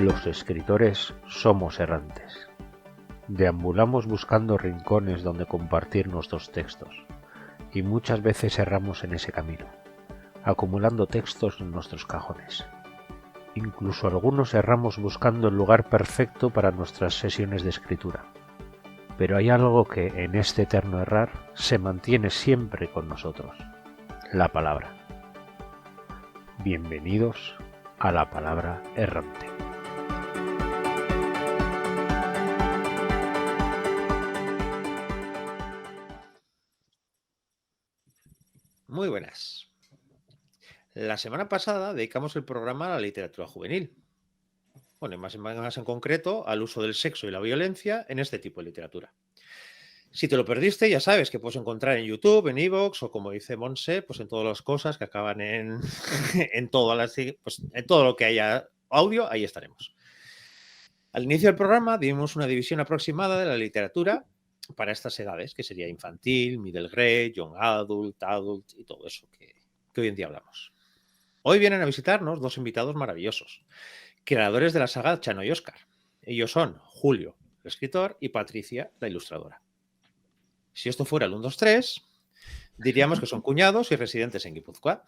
Los escritores somos errantes. Deambulamos buscando rincones donde compartir nuestros textos, y muchas veces erramos en ese camino, acumulando textos en nuestros cajones. Incluso algunos erramos buscando el lugar perfecto para nuestras sesiones de escritura. Pero hay algo que, en este eterno errar, se mantiene siempre con nosotros: la palabra. Bienvenidos a La Palabra Errante. Muy buenas. La semana pasada dedicamos el programa a la literatura juvenil. Bueno, más en concreto al uso del sexo y la violencia en este tipo de literatura. Si te lo perdiste, ya sabes que puedes encontrar en YouTube, en iVoox o, como dice Monse, pues en todas las cosas que acaban en, en todo lo que haya audio, ahí estaremos. Al inicio del programa dimos una división aproximada de la literatura para estas edades, que sería infantil, middle grade, young adult, adult y todo eso que hoy en día hablamos. Hoy vienen a visitarnos dos invitados maravillosos, creadores de la saga Chano y Óscar. Ellos son Julio, el escritor, y Patricia, la ilustradora. Si esto fuera el 1, 2, 3, diríamos que son cuñados y residentes en Guipúzcoa.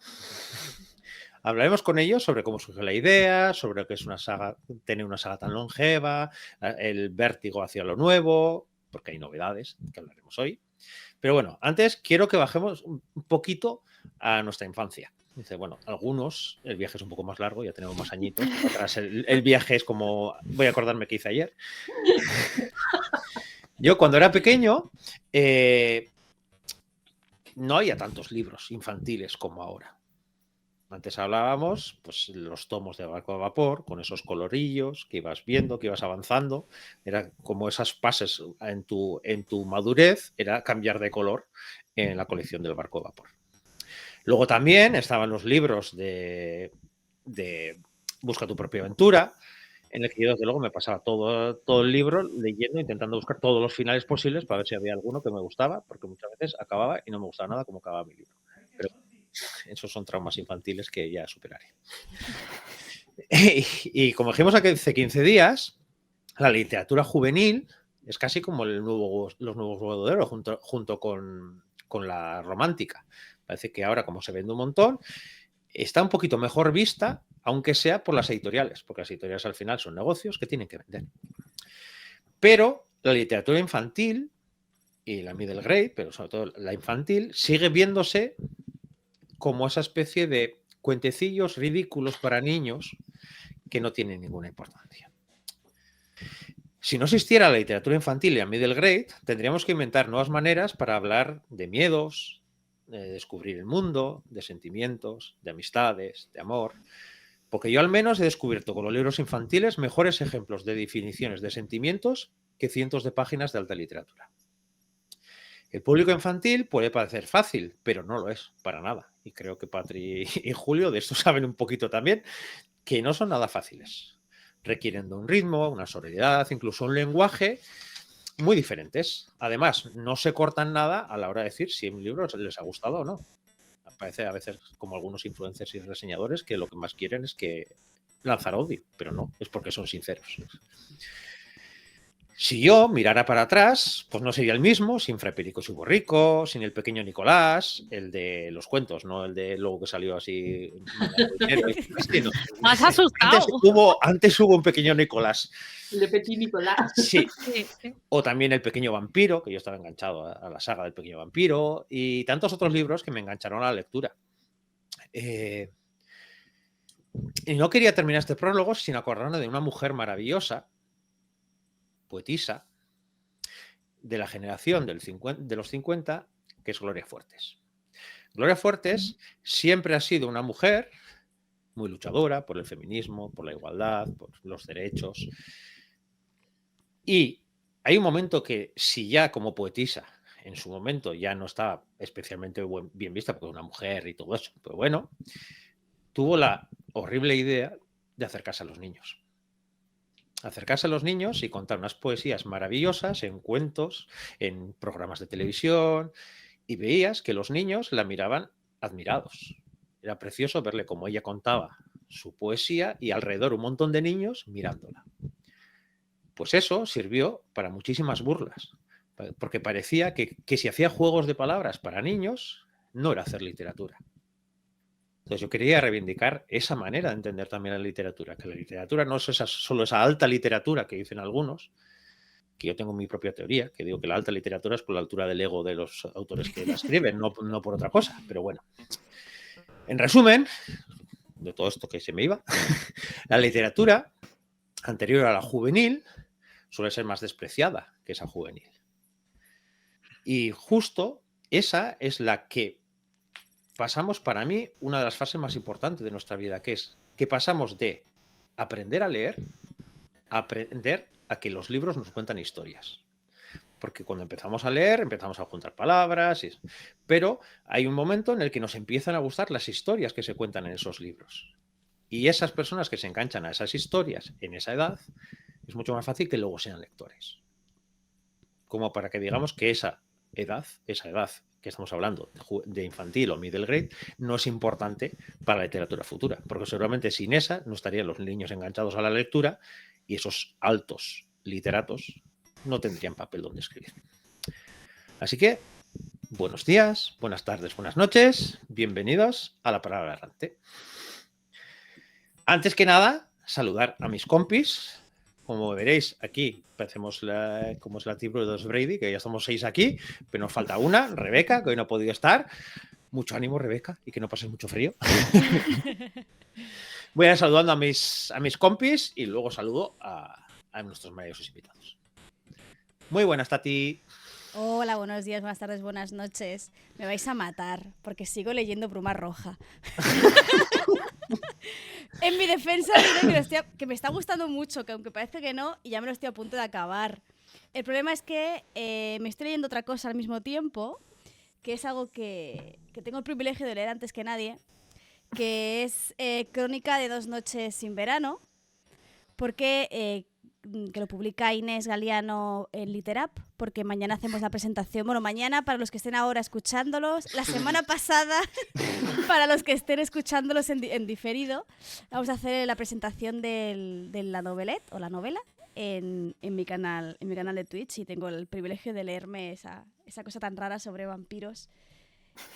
Hablaremos con ellos sobre cómo surgió la idea, sobre qué es una saga, tener una saga tan longeva, el vértigo hacia lo nuevo, porque hay novedades que hablaremos hoy. Pero bueno, antes quiero que bajemos un poquito a nuestra infancia. Dice, bueno, algunos, el viaje es un poco más largo, ya tenemos más añitos. Otras, el viaje es como, voy a acordarme qué hice ayer. Yo cuando era pequeño, no había tantos libros infantiles como ahora. Antes hablábamos, pues, los tomos de Barco de Vapor, con esos colorillos que ibas viendo, que ibas avanzando. Era como esas pases en tu madurez, era cambiar de color en la colección del Barco de Vapor. Luego también estaban los libros de Busca tu propia aventura, en el que yo desde luego me pasaba todo el libro leyendo, intentando buscar todos los finales posibles para ver si había alguno que me gustaba, porque muchas veces acababa y no me gustaba nada como acababa mi libro. Pero esos son traumas infantiles que ya superaré. Y como dijimos hace 15 días, la literatura juvenil es casi como los nuevos huevos de oro junto con la romántica. Parece que ahora, como se vende un montón, está un poquito mejor vista, aunque sea por las editoriales, porque las editoriales al final son negocios que tienen que vender. Pero la literatura infantil y la middle grade, pero sobre todo la infantil, sigue viéndose como esa especie de cuentecillos ridículos para niños que no tienen ninguna importancia. Si no existiera la literatura infantil y la middle grade, tendríamos que inventar nuevas maneras para hablar de miedos, de descubrir el mundo, de sentimientos, de amistades, de amor. Porque yo al menos he descubierto con los libros infantiles mejores ejemplos de definiciones de sentimientos que cientos de páginas de alta literatura. El público infantil puede parecer fácil, pero no lo es, para nada. Y creo que Patri y Julio de esto saben un poquito también, que no son nada fáciles. Requieren de un ritmo, una sonoridad, incluso un lenguaje muy diferentes. Además, no se cortan nada a la hora de decir si un libro les ha gustado o no. Parece a veces como algunos influencers y reseñadores que lo que más quieren es que lanzar odio, pero no, es porque son sinceros. Si yo mirara para atrás, pues no sería el mismo sin Fray Perico y Borrico, sin el pequeño Nicolás, el de los cuentos, no el de luego que salió así. No. Más asustado. Antes hubo un pequeño Nicolás. El de Petit Nicolás. Sí. O también el pequeño vampiro, que yo estaba enganchado a la saga del pequeño vampiro, y tantos otros libros que me engancharon a la lectura. Y no quería terminar este prólogo sin acordarme de una mujer maravillosa, poetisa, de la generación de los 50, que es Gloria Fuertes. Gloria Fuertes siempre ha sido una mujer muy luchadora por el feminismo, por la igualdad, por los derechos. Y hay un momento que, si ya como poetisa en su momento ya no estaba especialmente bien vista porque una mujer y todo eso, pero bueno, tuvo la horrible idea de acercarse a los niños. Acercarse a los niños y contar unas poesías maravillosas en cuentos, en programas de televisión, y veías que los niños la miraban admirados. Era precioso verle cómo ella contaba su poesía y alrededor un montón de niños mirándola. Pues eso sirvió para muchísimas burlas, porque parecía que si hacía juegos de palabras para niños, no era hacer literatura. Entonces yo quería reivindicar esa manera de entender también la literatura, que la literatura no es solo esa alta literatura que dicen algunos, que yo tengo mi propia teoría, que digo que la alta literatura es por la altura del ego de los autores que la escriben, no por otra cosa, pero bueno. En resumen, de todo esto que se me iba, la literatura anterior a la juvenil suele ser más despreciada que esa juvenil. Y justo esa es la que pasamos, para mí, una de las fases más importantes de nuestra vida, que es que pasamos de aprender a leer a aprender a que los libros nos cuentan historias. Porque cuando empezamos a leer, empezamos a juntar palabras, pero hay un momento en el que nos empiezan a gustar las historias que se cuentan en esos libros. Y esas personas que se enganchan a esas historias en esa edad, es mucho más fácil que luego sean lectores. Como para que digamos que esa edad que estamos hablando de infantil o middle grade, no es importante para la literatura futura, porque seguramente sin esa no estarían los niños enganchados a la lectura y esos altos literatos no tendrían papel donde escribir. Así que, buenos días, buenas tardes, buenas noches, bienvenidos a La Palabra Errante. Antes que nada, saludar a mis compis. Como veréis, aquí parecemos como es la tribu de los Brady, que ya somos 6 aquí, pero nos falta una, Rebeca, que hoy no ha podido estar. Mucho ánimo, Rebeca, y que no pases mucho frío. Voy a ir saludando a mis compis y luego saludo a nuestros maravillosos invitados. Muy buenas, Tati. Hola, buenos días, buenas tardes, buenas noches. Me vais a matar, porque sigo leyendo Bruma Roja. En mi defensa diré que me está gustando mucho, que aunque parece que no, y ya me lo estoy a punto de acabar. El problema es que me estoy leyendo otra cosa al mismo tiempo, que es algo que tengo el privilegio de leer antes que nadie, que es Crónica de 2 noches sin verano, porque que lo publica Inés Galiano en Literap, porque mañana hacemos la presentación. Bueno, mañana para los que estén ahora escuchándolos, la semana pasada para los que estén escuchándolos en diferido, vamos a hacer la presentación de la novelette o la novela en mi canal de Twitch, y tengo el privilegio de leerme esa cosa tan rara sobre vampiros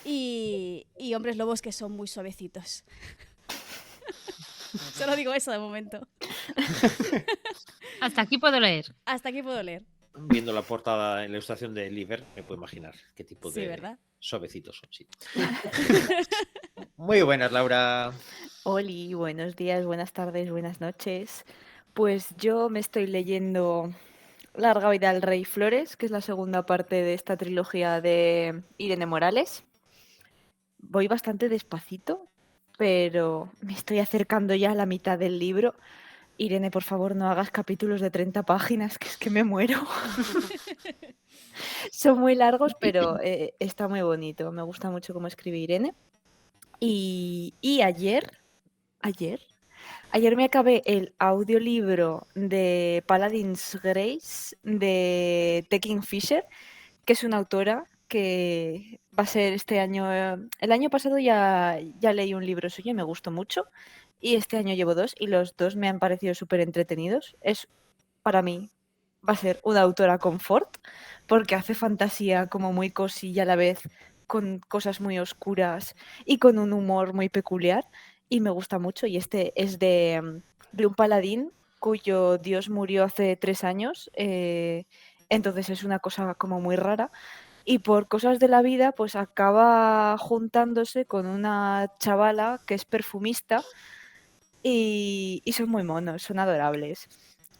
y hombres lobos que son muy suavecitos. Solo digo eso de momento. Hasta aquí puedo leer. Hasta aquí puedo leer. Viendo la portada en la ilustración de Liber, me puedo imaginar qué tipo de ¿verdad? suavecitos son. Sí. Muy buenas, Laura. Oli, buenos días, buenas tardes, buenas noches. Pues yo me estoy leyendo Larga vida al Rey Flores, que es la segunda parte de esta trilogía de Irene Morales. Voy bastante despacito, pero me estoy acercando ya a la mitad del libro. Irene, por favor, no hagas capítulos de 30 páginas, que es que me muero. Son muy largos, pero está muy bonito. Me gusta mucho cómo escribe Irene. Y ayer me acabé el audiolibro de Paladin's Grace de Tekin Fisher, que es una autora que va a ser este año. El año pasado ya leí un libro suyo y me gustó mucho. Y este año llevo 2 y los 2 me han parecido súper entretenidos. Para mí, va a ser una autora confort, porque hace fantasía como muy cozy y a la vez con cosas muy oscuras y con un humor muy peculiar. Y me gusta mucho. Y este es de un paladín cuyo dios murió hace 3 años. Entonces es una cosa como muy rara. Y por cosas de la vida, pues acaba juntándose con una chavala que es perfumista. Y son muy monos, son adorables.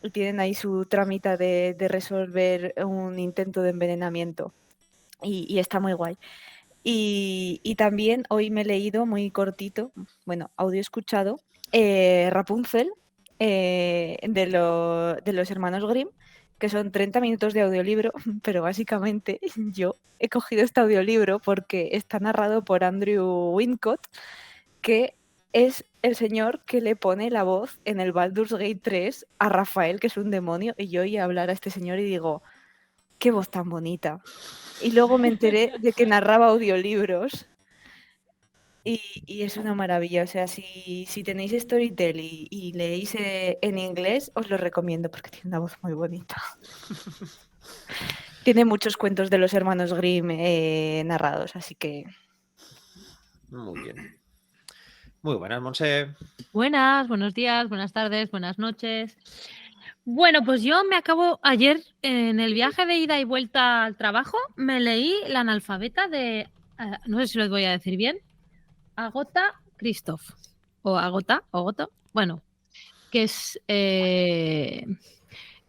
Y tienen ahí su tramita de resolver un intento de envenenamiento. Y está muy guay. Y también hoy me he leído muy cortito, bueno, audio escuchado, Rapunzel, de los hermanos Grimm, que son 30 minutos de audiolibro, pero básicamente yo he cogido este audiolibro porque está narrado por Andrew Wincott, que es el señor que le pone la voz en el Baldur's Gate 3 a Rafael, que es un demonio, y yo oí hablar a este señor y digo, qué voz tan bonita. Y luego me enteré de que narraba audiolibros y es una maravilla. O sea, si tenéis Storytel y leéis en inglés, os lo recomiendo porque tiene una voz muy bonita. Tiene muchos cuentos de los hermanos Grimm narrados, así que... Muy bien. Muy buenas, Monse. Buenas, buenos días, buenas tardes, buenas noches. Bueno, pues yo me acabo ayer en el viaje de ida y vuelta al trabajo, me leí La analfabeta de, no sé si lo voy a decir bien, Agota Christoph, o Agota, bueno, que es,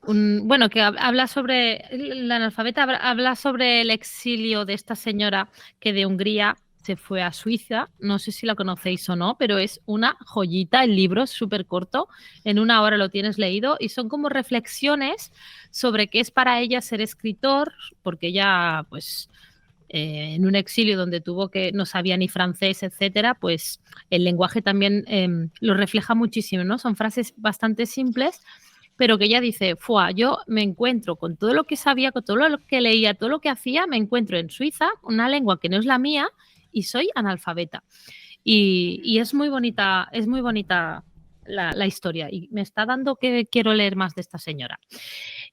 bueno, que habla sobre, La analfabeta habla sobre el exilio de esta señora que de Hungría se fue a Suiza, no sé si la conocéis o no, pero es una joyita el libro, es súper corto, en 1 hora lo tienes leído y son como reflexiones sobre qué es para ella ser escritor, porque ella pues en un exilio donde tuvo que no sabía ni francés, etcétera, pues el lenguaje también lo refleja muchísimo, ¿no? Son frases bastante simples, pero que ella dice, Fua, yo me encuentro con todo lo que sabía, con todo lo que leía, todo lo que hacía, me encuentro en Suiza, una lengua que no es la mía, y soy analfabeta. Y es muy bonita la historia y me está dando que quiero leer más de esta señora.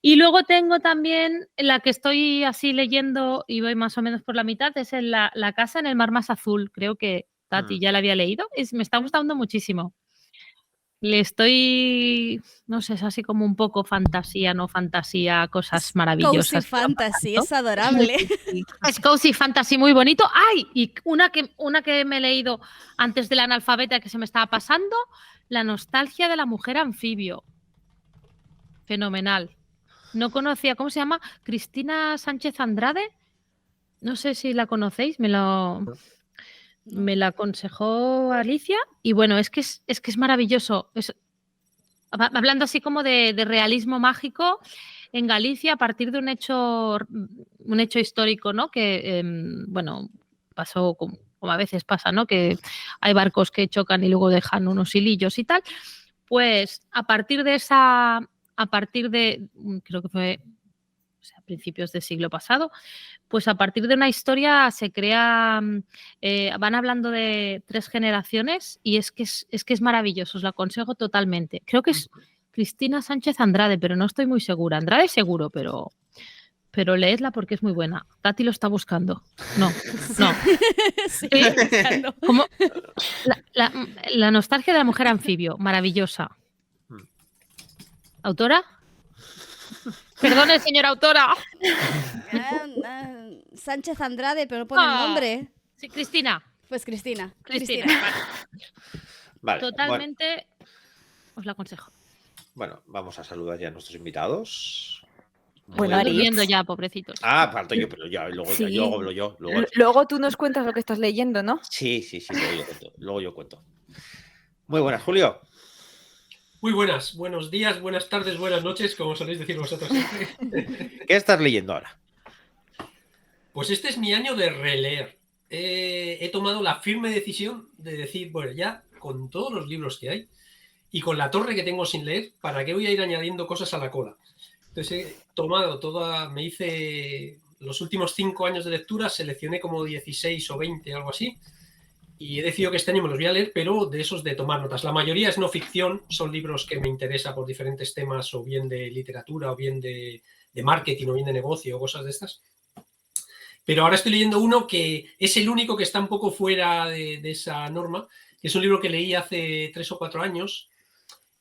Y luego tengo también la que estoy así leyendo y voy más o menos por la mitad, es la casa en el mar más azul. Creo que Tati ya la había leído. Me está gustando muchísimo. Le estoy, no sé, es así como un poco fantasía, no fantasía, cosas maravillosas. Cozy fantasy, es adorable. Es cozy fantasy muy bonito. ¡Ay! Y una que me he leído antes de la analfabeta que se me estaba pasando, La nostalgia de la mujer anfibio. Fenomenal. No conocía, ¿cómo se llama? Cristina Sánchez Andrade. No sé si la conocéis, me la aconsejó Alicia. Y bueno, es que es maravilloso. Hablando así como de realismo mágico en Galicia a partir de un hecho histórico, ¿no? Que, bueno, pasó como a veces pasa, ¿no? Que hay barcos que chocan y luego dejan unos hilillos y tal. Pues a partir de, creo que fue a principios del siglo pasado, pues a partir de una historia se crea, van hablando de 3 generaciones y es que es maravilloso, os lo aconsejo totalmente. Creo que es Cristina Sánchez Andrade, pero no estoy muy segura. Andrade seguro, pero leedla porque es muy buena. Tati lo está buscando. No. Sí, ¿Cómo? La nostalgia de la mujer anfibio, maravillosa. ¿Autora? Perdone, señora autora. Sánchez Andrade, pero no pone el nombre. Sí, Cristina. Pues Cristina. Vale, totalmente os la aconsejo. Bueno, vamos a saludar ya a nuestros invitados. Bueno, Estoy viendo ya, pobrecitos. Falto yo, pero ya, luego Sí. yo hablo yo. Luego tú nos cuentas lo que estás leyendo, ¿no? Sí, luego yo cuento. Muy buenas, Julio. Muy buenas, buenos días, buenas tardes, buenas noches, como soléis decir vosotros siempre. ¿Qué estás leyendo ahora? Pues este es mi año de releer. He tomado la firme decisión de decir, bueno, ya con todos los libros que hay y con la torre que tengo sin leer, ¿para qué voy a ir añadiendo cosas a la cola? Entonces he tomado me hice los últimos 5 años de lectura, seleccioné como 16 o 20, algo así, y he decidido que este año me los voy a leer, pero de esos de tomar notas. La mayoría es no ficción, son libros que me interesan por diferentes temas, o bien de literatura, o bien de marketing, o bien de negocio, o cosas de estas. Pero ahora estoy leyendo uno que es el único que está un poco fuera de esa norma, que es un libro que leí hace 3 o 4 años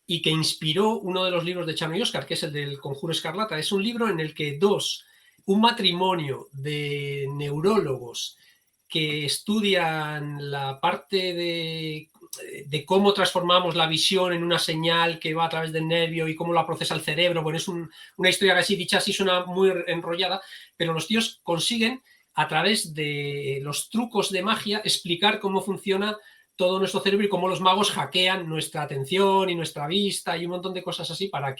y que inspiró uno de los libros de Chano y Oscar, que es el del Conjuro Escarlata. Es un libro en el que un matrimonio de neurólogos que estudian la parte de cómo transformamos la visión en una señal que va a través del nervio y cómo la procesa el cerebro. Bueno, es una historia que así dicha así suena muy enrollada, pero los tíos consiguen a través de los trucos de magia explicar cómo funciona todo nuestro cerebro y cómo los magos hackean nuestra atención y nuestra vista y un montón de cosas así para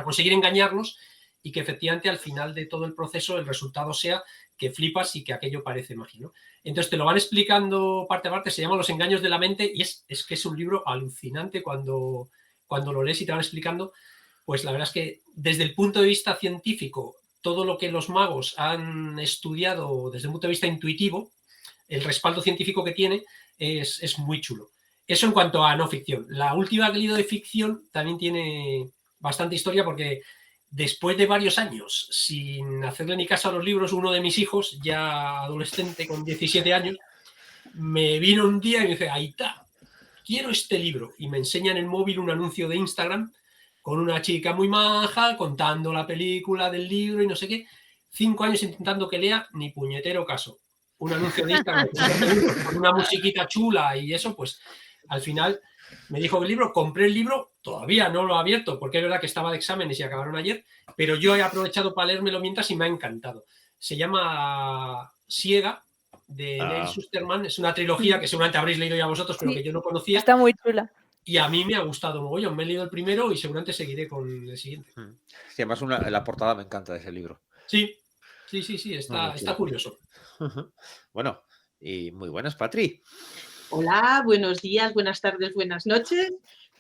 conseguir engañarnos y que efectivamente al final de todo el proceso el resultado sea que flipas y que aquello parece magia, ¿no? Entonces te lo van explicando parte a parte, se llama Los engaños de la mente y es que es un libro alucinante cuando lo lees y te van explicando. Pues la verdad es que desde el punto de vista científico, todo lo que los magos han estudiado desde un punto de vista intuitivo, el respaldo científico que tiene es muy chulo. Eso en cuanto a no ficción. La última que he leído de ficción también tiene bastante historia porque después de varios años sin hacerle ni caso a los libros, uno de mis hijos, ya adolescente con 17 años, me vino un día y me dice, Aita, quiero este libro. Y me enseña en el móvil un anuncio de Instagram con una chica muy maja contando la película del libro y no sé qué. 5 años intentando que lea, ni puñetero caso. Un anuncio de Instagram con una musiquita chula y eso, pues al final me dijo que el libro, compré el libro, todavía no lo he abierto porque es verdad que estaba de exámenes y acabaron ayer, pero yo he aprovechado para leérmelo mientras y me ha encantado. Se llama Siega, de Neil Susterman. Es una trilogía que seguramente habréis leído ya vosotros, pero que yo no conocía. Está muy chula. Y a mí me ha gustado mogollón. Me he leído el primero y seguramente seguiré con el siguiente. Sí, además la portada me encanta de ese libro. Sí, está curioso. Bueno, y muy buenas, Patri. Hola, buenos días, buenas tardes, buenas noches.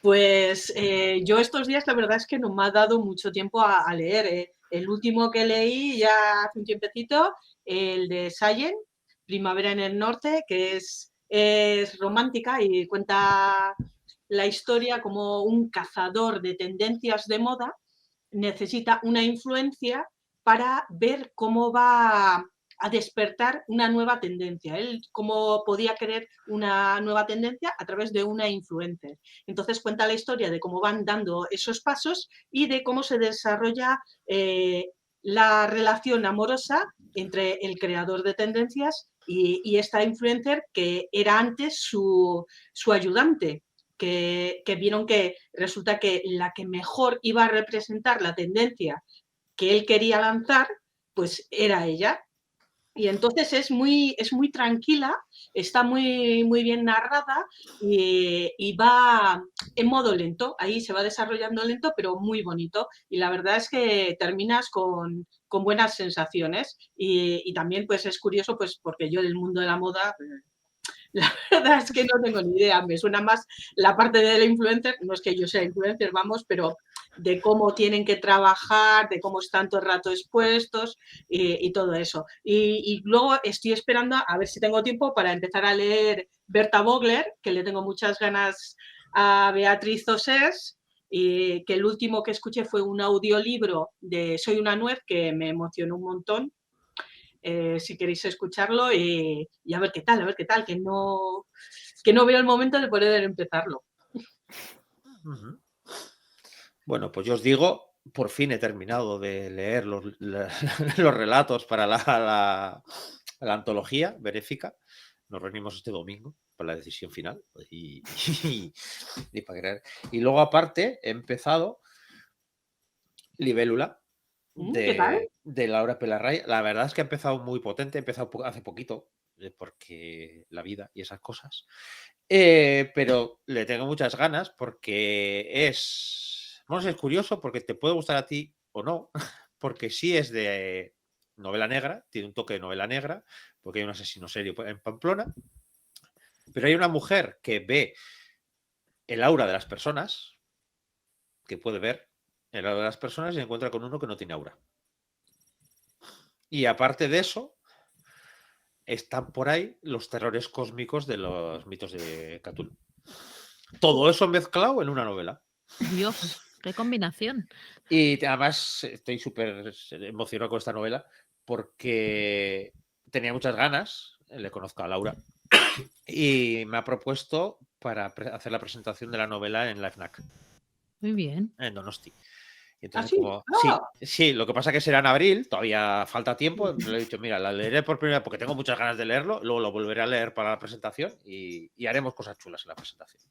Pues yo estos días la verdad es que no me ha dado mucho tiempo a leer. El último que leí ya hace un tiempecito, el de Sayen, Primavera en el Norte, que es romántica y cuenta la historia como un cazador de tendencias de moda necesita una influencia para ver cómo va a despertar una nueva tendencia. Él cómo podía querer una nueva tendencia a través de una influencer. Entonces cuenta la historia de cómo van dando esos pasos y de cómo se desarrolla la relación amorosa entre el creador de tendencias y esta influencer que era antes su ayudante. Que vieron que resulta que la que mejor iba a representar la tendencia que él quería lanzar, pues era ella. Y entonces es muy tranquila, está muy bien narrada y va en modo lento. Ahí se va desarrollando lento, pero muy bonito. Y la verdad es que terminas con buenas sensaciones. Y también pues es curioso pues porque yo del mundo de la moda... La verdad es que no tengo ni idea, me suena más la parte de la influencer, no es que yo sea influencer, vamos, pero de cómo tienen que trabajar, de cómo están todo el rato expuestos y todo eso. Y luego estoy esperando a ver si tengo tiempo para empezar a leer Berta Vogler, que le tengo muchas ganas a Beatriz Ossés, y que el último que escuché fue un audiolibro de Soy una nuez que me emocionó un montón. Si queréis escucharlo y a ver qué tal, que no veo el momento de poder empezarlo. Bueno, pues yo os digo, por fin he terminado de leer los relatos para la antología benéfica. Nos reunimos este domingo para la decisión final y luego aparte he empezado Libélula de Laura Pelarray. La verdad es que ha empezado muy potente, he empezado hace poquito, porque la vida y esas cosas. Pero le tengo muchas ganas porque es curioso porque te puede gustar a ti o no, porque sí es de novela negra, tiene un toque de novela negra, porque hay un asesino serio en Pamplona, pero hay una mujer que ve el aura de las personas, que puede ver el aura de las personas y se encuentra con uno que no tiene aura. Y aparte de eso, están por ahí los terrores cósmicos de los mitos de Cthulhu. Todo eso mezclado en una novela. Dios, qué combinación. Y además estoy súper emocionado con esta novela porque tenía muchas ganas, le conozco a Laura, y me ha propuesto para hacer la presentación de la novela en la FNAC. Muy bien. En Donosti. Entonces, sí, lo que pasa es que será en abril, todavía falta tiempo. Le he dicho, mira, la leeré por primera vez porque tengo muchas ganas de leerlo, luego lo volveré a leer para la presentación y haremos cosas chulas en la presentación.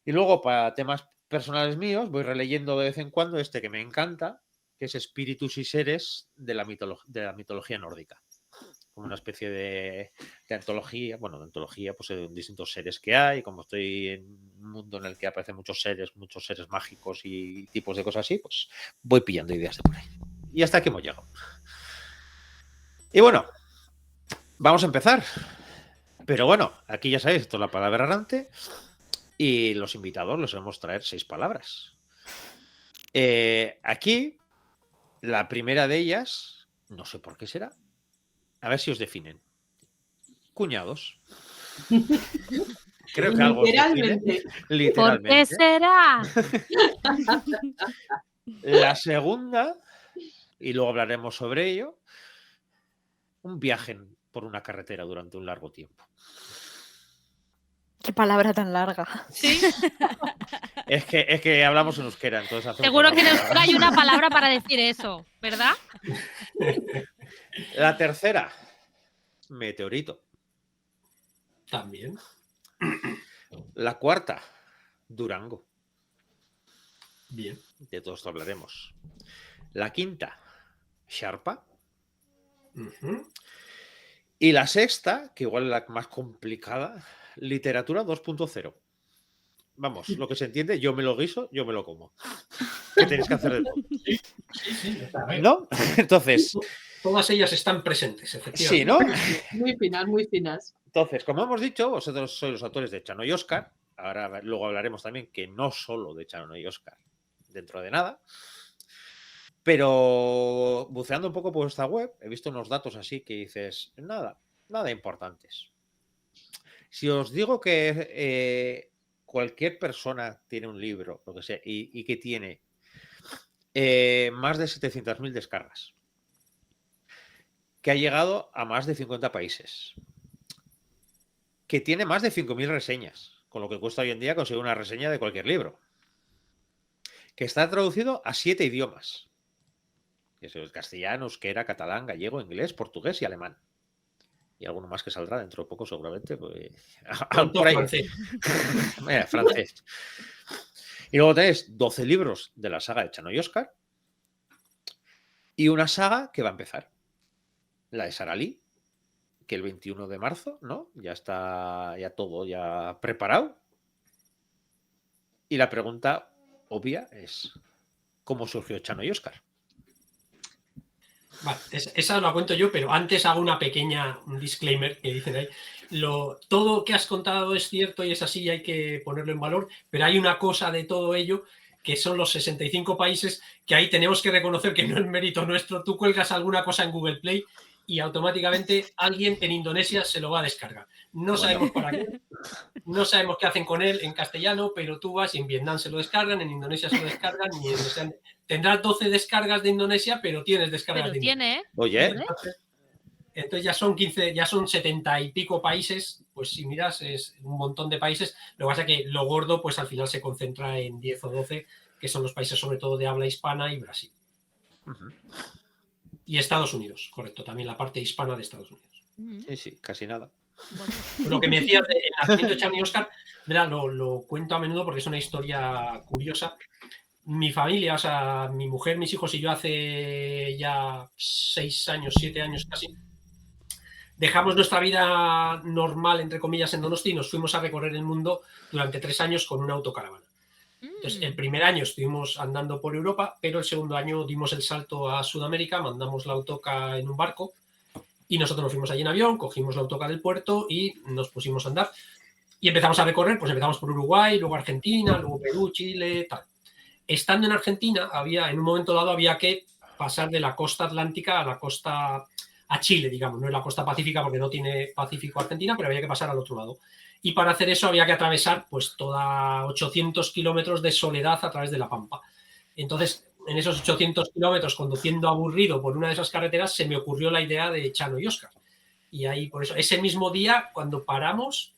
Y luego, para temas personales míos, voy releyendo de vez en cuando este que me encanta, que es Espíritus y Seres de la mitología nórdica. Como una especie de antología, de antología, pues de distintos seres que hay. Como estoy en un mundo en el que aparecen muchos seres mágicos y tipos de cosas así, pues voy pillando ideas de por ahí. Y hasta aquí hemos llegado. Y bueno, vamos a empezar. Pero bueno, aquí ya sabéis, esto es la palabra errante. Y los invitados les vamos a traer 6 palabras. Aquí, la primera de ellas, no sé por qué será. A ver si os definen. Cuñados. Creo que algo Literalmente. ¿Por qué literalmente. será? La segunda, y luego hablaremos sobre ello, un viaje por una carretera durante un largo tiempo. Qué palabra tan larga. Sí. Es que hablamos en euskera, entonces hacemos Seguro que en palabras. euskera hay una palabra para decir eso, ¿verdad? La tercera, meteorito. También. La cuarta, Durango. Bien. De todo esto hablaremos. La quinta, Sharpa. Ujú. Y la sexta, que igual es la más complicada, literatura 2.0. Vamos, lo que se entiende, yo me lo guiso, yo me lo como. ¿Qué tenéis que hacer de todo? Sí, está bien. ¿No? Entonces, Todas ellas están presentes, sí, efectivamente. ¿no? Muy finas, muy finas. Entonces, como hemos dicho, vosotros sois los autores de Chano y Oscar. Ahora luego hablaremos también que no solo de Chano y Oscar dentro de nada. Pero buceando un poco por vuestra web, he visto unos datos así que dices, nada importantes. Si os digo que cualquier persona tiene un libro, lo que sea, y que tiene más de 700.000 descargas, que ha llegado a más de 50 países, que tiene más de 5.000 reseñas, con lo que cuesta hoy en día conseguir una reseña de cualquier libro, que está traducido a 7 idiomas, que es el castellano, euskera, catalán, gallego, inglés, portugués y alemán. Y alguno más que saldrá dentro de poco seguramente. Pues, Pronto por ahí. francés. Francés. Y luego tenéis 12 libros de la saga de Chano y Oscar y una saga que va a empezar. La de Sara Lee, que el 21 de marzo, ¿no? Ya está ya todo ya preparado. Y la pregunta obvia es ¿cómo surgió Chano y Oscar? Vale, esa la cuento yo, pero antes hago un disclaimer que dicen ahí. Todo que has contado es cierto y es así y hay que ponerlo en valor, pero hay una cosa de todo ello que son los 65 países que ahí tenemos que reconocer que no es mérito nuestro. Tú cuelgas alguna cosa en Google Play y automáticamente alguien en Indonesia se lo va a descargar. No sabemos para qué, no sabemos qué hacen con él en castellano, pero tú vas y en Vietnam se lo descargan, en Indonesia se lo descargan y tendrás 12 descargas de Indonesia, pero tienes descargas Pero de Indonesia. tiene, ¿eh? Oye, Entonces ya son 15, ya son 70 y pico países, pues si miras es un montón de países. Lo que pasa es que lo gordo pues al final se concentra en 10 o 12, que son los países sobre todo de habla hispana y Brasil. Y Estados Unidos, correcto, también la parte hispana de Estados Unidos. sí, casi nada. Bueno, Lo que me decías del nacimiento de Chano y Oscar, lo cuento a menudo porque es una historia curiosa. Mi familia, o sea, mi mujer, mis hijos y yo hace ya 6 años, 7 años casi, dejamos nuestra vida normal, entre comillas, en Donosti y nos fuimos a recorrer el mundo durante 3 años con una autocaravana. Entonces, el primer año estuvimos andando por Europa, pero el segundo año dimos el salto a Sudamérica, mandamos la autoca en un barco y nosotros nos fuimos allí en avión, cogimos la autoca del puerto y nos pusimos a andar. Y empezamos a recorrer, pues empezamos por Uruguay, luego Argentina, luego Perú, Chile, tal. Estando en Argentina, en un momento dado había que pasar de la costa atlántica a la costa a Chile, digamos, no es la costa pacífica porque no tiene Pacífico Argentina, pero había que pasar al otro lado. Y para hacer eso había que atravesar pues toda 800 kilómetros de soledad a través de la Pampa. Entonces, en esos 800 kilómetros, conduciendo aburrido por una de esas carreteras, se me ocurrió la idea de Chano y Oscar. Y ahí, por eso, ese mismo día, cuando paramos,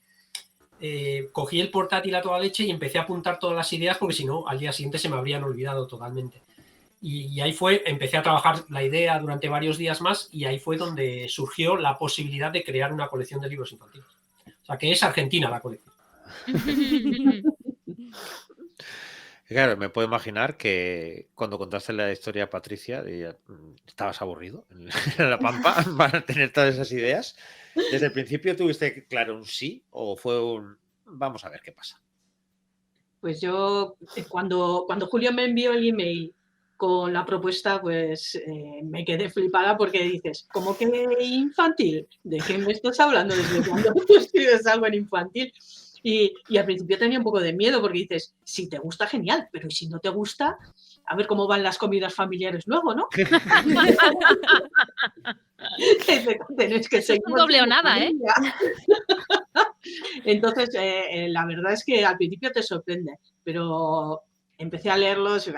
cogí el portátil a toda leche y empecé a apuntar todas las ideas porque si no, al día siguiente se me habrían olvidado totalmente. Y ahí empecé a trabajar la idea durante varios días más y ahí fue donde surgió la posibilidad de crear una colección de libros infantiles. O sea, que es argentina la colección. Claro, me puedo imaginar que cuando contaste la historia a Patricia, estabas aburrido en la Pampa para tener todas esas ideas. ¿Desde el principio tuviste claro un sí o fue un vamos a ver qué pasa? Pues yo, cuando Julio me envió el email con la propuesta, pues me quedé flipada porque dices, ¿cómo que infantil? ¿De qué me estás hablando? ¿Desde cuándo tú escribes algo en infantil? Y al principio tenía un poco de miedo porque dices, si te gusta, genial, pero si no te gusta, a ver cómo van las comidas familiares luego, ¿no? Es un doble o nada, ¿eh? Entonces, la verdad es que al principio te sorprende, pero empecé a leerlos y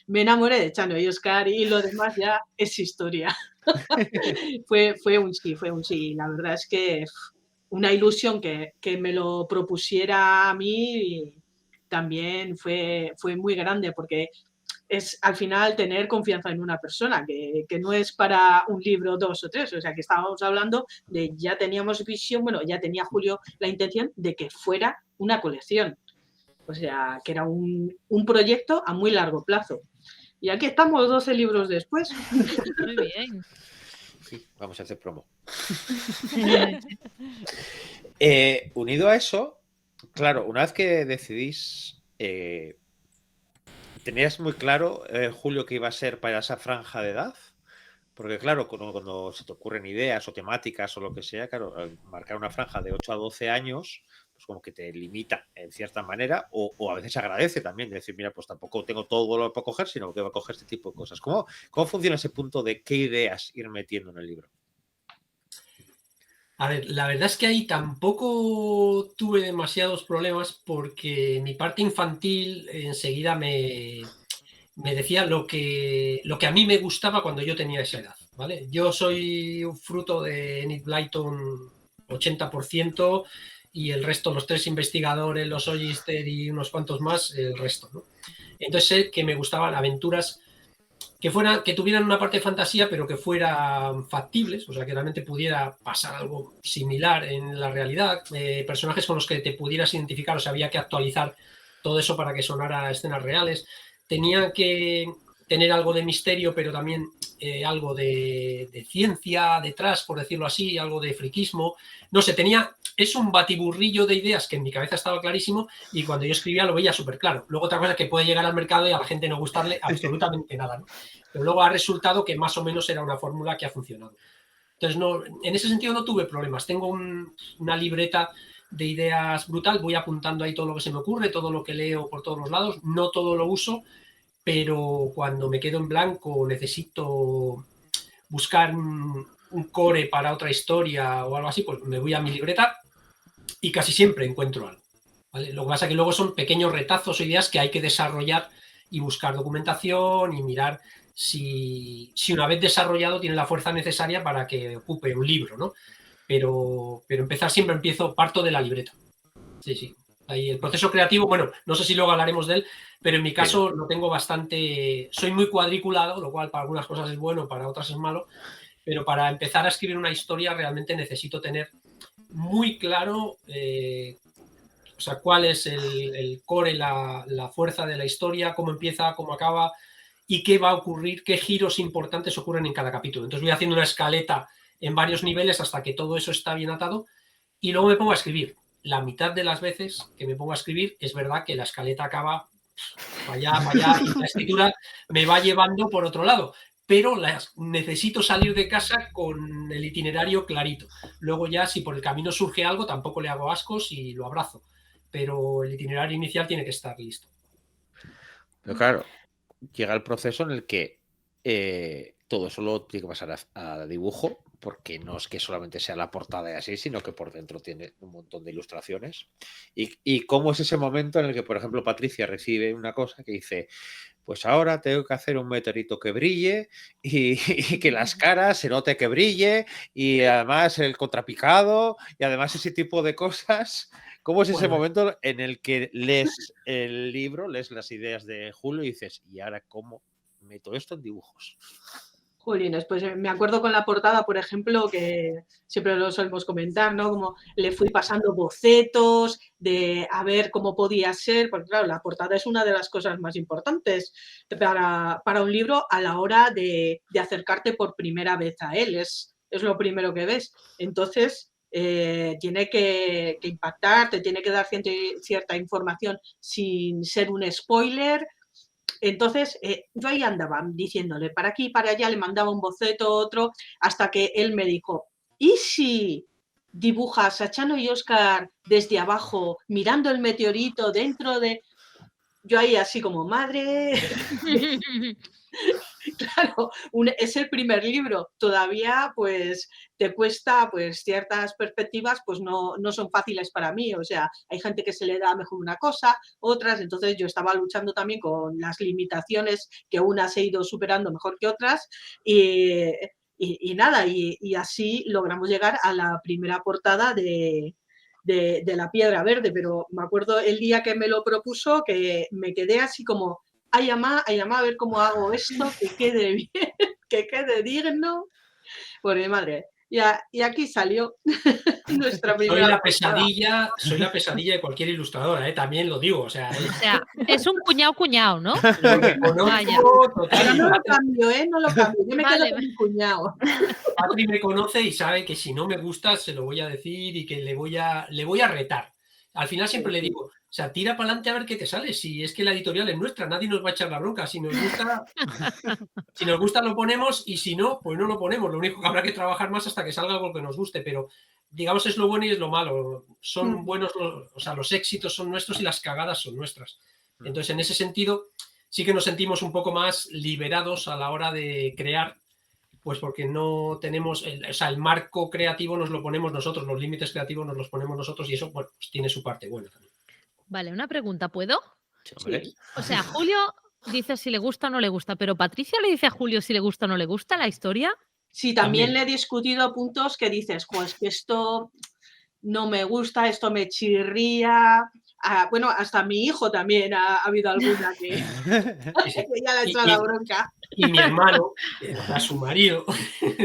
me enamoré de Chano y Óscar y lo demás ya es historia. fue un sí. La verdad es que una ilusión que me lo propusiera a mí también fue muy grande, porque es al final tener confianza en una persona, que no es para un libro, 2 o 3, o sea que estábamos hablando de, ya teníamos visión, bueno, ya tenía Julio la intención de que fuera una colección, o sea que era un proyecto a muy largo plazo. Y aquí estamos 12 libros después. Muy bien. Sí, vamos a hacer promo. Unido a eso, claro, una vez que decidís, ¿tenías muy claro, Julio, que iba a ser para esa franja de edad? Porque claro, cuando se te ocurren ideas o temáticas o lo que sea, claro, marcar una franja de 8 a 12 años, pues como que te limita en cierta manera, o a veces agradece también, de decir, mira, pues tampoco tengo todo lo para coger, sino que voy a coger este tipo de cosas. ¿Cómo funciona ese punto de qué ideas ir metiendo en el libro? A ver, la verdad es que ahí tampoco tuve demasiados problemas, porque mi parte infantil enseguida me decía lo que a mí me gustaba cuando yo tenía esa edad, ¿vale? Yo soy un fruto de Enid Blyton 80%, y el resto, los 3 investigadores, los Oyster y unos cuantos más, el resto, ¿no? Entonces sé que me gustaban aventuras que tuvieran una parte de fantasía, pero que fueran factibles, o sea, que realmente pudiera pasar algo similar en la realidad, personajes con los que te pudieras identificar, o sea, había que actualizar todo eso para que sonara a escenas reales. Tenía que tener algo de misterio, pero también algo de ciencia detrás, por decirlo así, algo de friquismo. No sé, es un batiburrillo de ideas que en mi cabeza estaba clarísimo, y cuando yo escribía lo veía súper claro. Luego otra cosa es que puede llegar al mercado y a la gente no gustarle absolutamente nada, ¿no? Pero luego ha resultado que más o menos era una fórmula que ha funcionado. Entonces, en ese sentido no tuve problemas. Tengo una libreta de ideas brutal, voy apuntando ahí todo lo que se me ocurre, todo lo que leo por todos los lados, no todo lo uso, pero cuando me quedo en blanco, necesito buscar un core para otra historia o algo así, pues me voy a mi libreta y casi siempre encuentro algo, ¿vale? Lo que pasa es que luego son pequeños retazos o ideas que hay que desarrollar y buscar documentación y mirar si una vez desarrollado tiene la fuerza necesaria para que ocupe un libro, ¿no? Pero empezar siempre parto de la libreta. Sí. Ahí el proceso creativo, bueno, no sé si luego hablaremos de él, pero en mi caso lo tengo bastante... Soy muy cuadriculado, lo cual para algunas cosas es bueno, para otras es malo, pero para empezar a escribir una historia realmente necesito tener muy claro o sea, cuál es el core, la fuerza de la historia, cómo empieza, cómo acaba y qué va a ocurrir, qué giros importantes ocurren en cada capítulo. Entonces voy haciendo una escaleta en varios niveles hasta que todo eso está bien atado, y luego me pongo a escribir. La mitad de las veces que me pongo a escribir es verdad que la escaleta acaba para allá, y la escritura me va llevando por otro lado, pero necesito salir de casa con el itinerario clarito. Luego ya, si por el camino surge algo, tampoco le hago ascos y lo abrazo, pero el itinerario inicial tiene que estar listo. Pero claro, llega el proceso en el que todo eso lo tiene que pasar a dibujo, porque no es que solamente sea la portada y así, sino que por dentro tiene un montón de ilustraciones. ¿Y cómo es ese momento en el que, por ejemplo, Patricia recibe una cosa que dice, pues ahora tengo que hacer un meteorito que brille y que las caras se note que brille, y además el contrapicado, y además ese tipo de cosas? ¿Cómo es ese momento en el que lees el libro, lees las ideas de Julio y dices, ¿y ahora cómo meto esto en dibujos? Jolines, pues me acuerdo con la portada, por ejemplo, que siempre lo solemos comentar, ¿no? Como le fui pasando bocetos de a ver cómo podía ser, porque claro, la portada es una de las cosas más importantes para un libro a la hora de acercarte por primera vez a él, es lo primero que ves. Entonces, tiene que impactar, te tiene que dar cierta información sin ser un spoiler. Entonces, yo ahí andaba diciéndole para aquí, para allá, le mandaba un boceto, otro, hasta que él me dijo, ¿y si dibujas a Chano y Óscar desde abajo, mirando el meteorito dentro de...? Yo ahí así como, madre... Claro, es el primer libro, todavía pues te cuesta, pues ciertas perspectivas pues no son fáciles para mí, o sea, hay gente que se le da mejor una cosa, otras, entonces yo estaba luchando también con las limitaciones que unas he ido superando mejor que otras y nada, y así logramos llegar a la primera portada de La Piedra Verde, pero me acuerdo el día que me lo propuso que me quedé así como ay, mamá, a ver cómo hago esto, que quede bien, que quede digno. Por mi madre. Y aquí salió nuestra Soy primera la portada. pesadilla de cualquier ilustradora, también lo digo. O sea, O sea, es un cuñado, ¿no? lo reconozco Vaya. total. Pero no lo cambio, ¿eh? No lo cambio. Yo me Vale. quedo con mi cuñado. Patri me conoce y sabe que si no me gusta se lo voy a decir y que le voy a retar. Al final siempre le digo, o sea, tira para adelante a ver qué te sale. Si es que la editorial es nuestra, nadie nos va a echar la bronca. Si nos gusta lo ponemos y si no, pues no lo ponemos. Lo único que habrá que trabajar más hasta que salga algo que nos guste, pero digamos es lo bueno y es lo malo. Son buenos, o sea, los éxitos son nuestros y las cagadas son nuestras. Entonces, en ese sentido, sí que nos sentimos un poco más liberados a la hora de crear, pues porque no tenemos, o sea, el marco creativo nos lo ponemos nosotros, los límites creativos nos los ponemos nosotros y eso, bueno, pues tiene su parte buena también. Vale, una pregunta, ¿puedo? Sí. O sea, Julio dice si le gusta o no le gusta, pero Patricia le dice a Julio si le gusta o no le gusta la historia. Sí, también le he discutido puntos que dices, pues que esto no me gusta, esto me chirría. Bueno, hasta mi hijo también ha habido alguna que ya le ha echado la bronca. Y mi hermano, a su marido.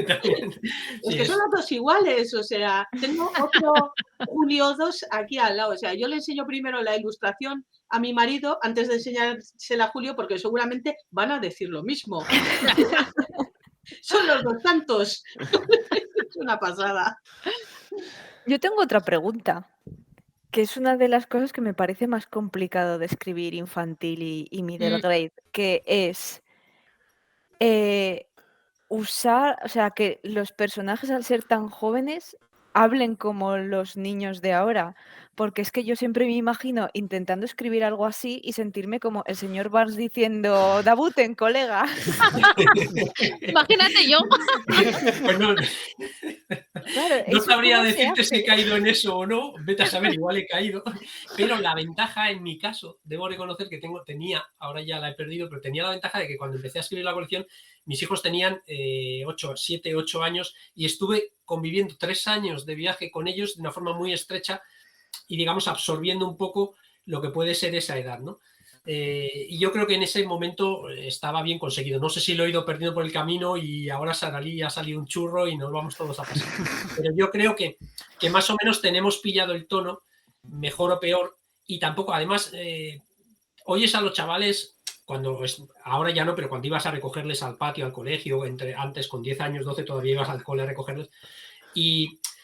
También. Es que son los dos iguales, o sea, tengo otro Julio 2 aquí al lado. O sea, yo le enseño primero la ilustración a mi marido antes de enseñársela a Julio porque seguramente van a decir lo mismo. Son los dos tantos. Es una pasada. Yo tengo otra pregunta, que es una de las cosas que me parece más complicado de escribir infantil y middle grade, que es usar, o sea, que los personajes al ser tan jóvenes hablen como los niños de ahora, porque es que yo siempre me imagino intentando escribir algo así y sentirme como el señor Barnes diciendo, Dabuten, colega. Imagínate yo. Pues no, Claro, no ¿eso sabría cómo se decirte si he hace? caído en eso o no, vete a saber, igual he caído, pero la ventaja en mi caso, debo reconocer que tenía, ahora ya la he perdido, pero tenía la ventaja de que cuando empecé a escribir la colección, mis hijos tenían 7, 8 años y estuve conviviendo 3 años de viaje con ellos de una forma muy estrecha y digamos absorbiendo un poco lo que puede ser esa edad, ¿no? Y yo creo que en ese momento estaba bien conseguido. No sé si lo he ido perdiendo por el camino y ahora Saralí ha salido un churro y nos vamos todos a pasar. Pero yo creo que más o menos tenemos pillado el tono, mejor o peor, y tampoco, además, oyes a los chavales, ahora ya no, pero cuando ibas a recogerles al patio, al colegio, antes con 10 años, 12, todavía ibas al cole a recogerles,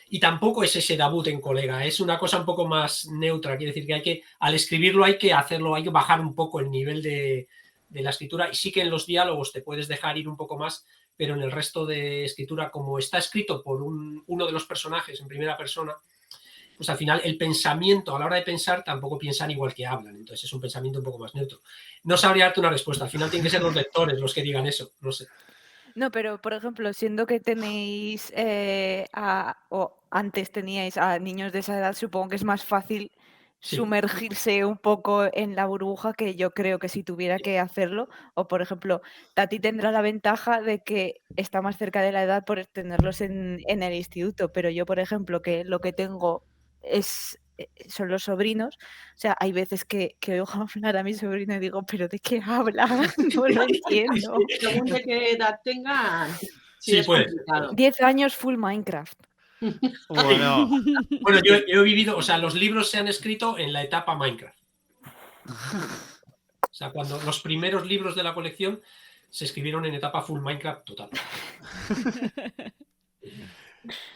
y tampoco es ese debut en colega, es una cosa un poco más neutra, quiere decir que al escribirlo hay que hacerlo, hay que bajar un poco el nivel de la escritura, y sí que en los diálogos te puedes dejar ir un poco más, pero en el resto de escritura, como está escrito por uno de los personajes en primera persona, pues al final el pensamiento, a la hora de pensar, tampoco piensan igual que hablan, entonces es un pensamiento un poco más neutro. No sabría darte una respuesta, al final tienen que ser los lectores los que digan eso, no sé. No, pero por ejemplo, siendo que tenéis o antes teníais a niños de esa edad, supongo que es más fácil sumergirse un poco en la burbuja que yo creo que si tuviera que hacerlo. O por ejemplo, Tati tendrá la ventaja de que está más cerca de la edad por tenerlos en el instituto, pero yo, por ejemplo, que lo que tengo son los sobrinos, o sea, hay veces que oigo hablar a mi sobrino y digo, ¿pero de qué habla? No lo entiendo. Según de qué edad tengan, sí es puede. complicado. 10 años full Minecraft. Bueno, yo he vivido, o sea, los libros se han escrito en la etapa Minecraft. O sea, cuando los primeros libros de la colección se escribieron en etapa full Minecraft total.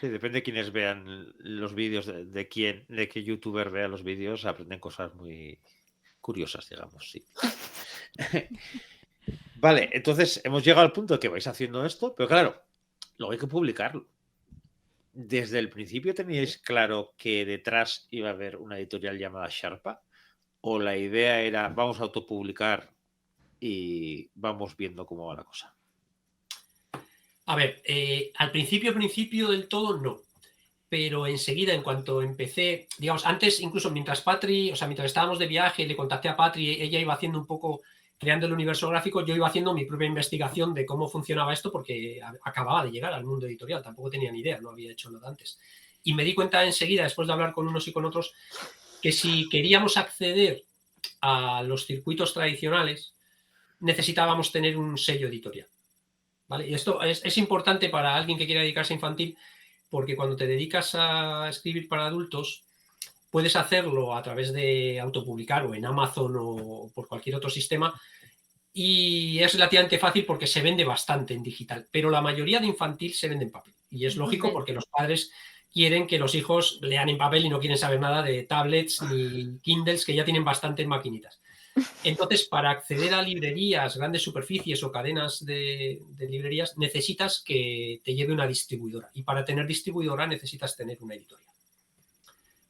Sí, depende de quienes vean los vídeos, de qué youtuber vea los vídeos, aprenden cosas muy curiosas, digamos, sí. Vale, entonces hemos llegado al punto de que vais haciendo esto, pero claro, luego hay que publicarlo. ¿Desde el principio teníais claro que detrás iba a haber una editorial llamada Sharpa? ¿O la idea era vamos a autopublicar y vamos viendo cómo va la cosa? A ver, al principio del todo no. Pero enseguida, en cuanto empecé, digamos, antes incluso mientras estábamos de viaje, le contacté a Patri, ella iba haciendo un poco, creando el universo gráfico, yo iba haciendo mi propia investigación de cómo funcionaba esto porque acababa de llegar al mundo editorial, tampoco tenía ni idea, no había hecho nada antes. Y me di cuenta enseguida, después de hablar con unos y con otros, que si queríamos acceder a los circuitos tradicionales, necesitábamos tener un sello editorial, ¿vale? Y esto es importante para alguien que quiera dedicarse a infantil, porque cuando te dedicas a escribir para adultos, puedes hacerlo a través de autopublicar o en Amazon o por cualquier otro sistema, y es relativamente fácil porque se vende bastante en digital, pero la mayoría de infantil se vende en papel, y es lógico porque los padres quieren que los hijos lean en papel y no quieren saber nada de tablets ni Kindles, que ya tienen bastantes maquinitas. Entonces, para acceder a librerías, grandes superficies o cadenas de librerías, necesitas que te lleve una distribuidora. Y para tener distribuidora necesitas tener una editorial,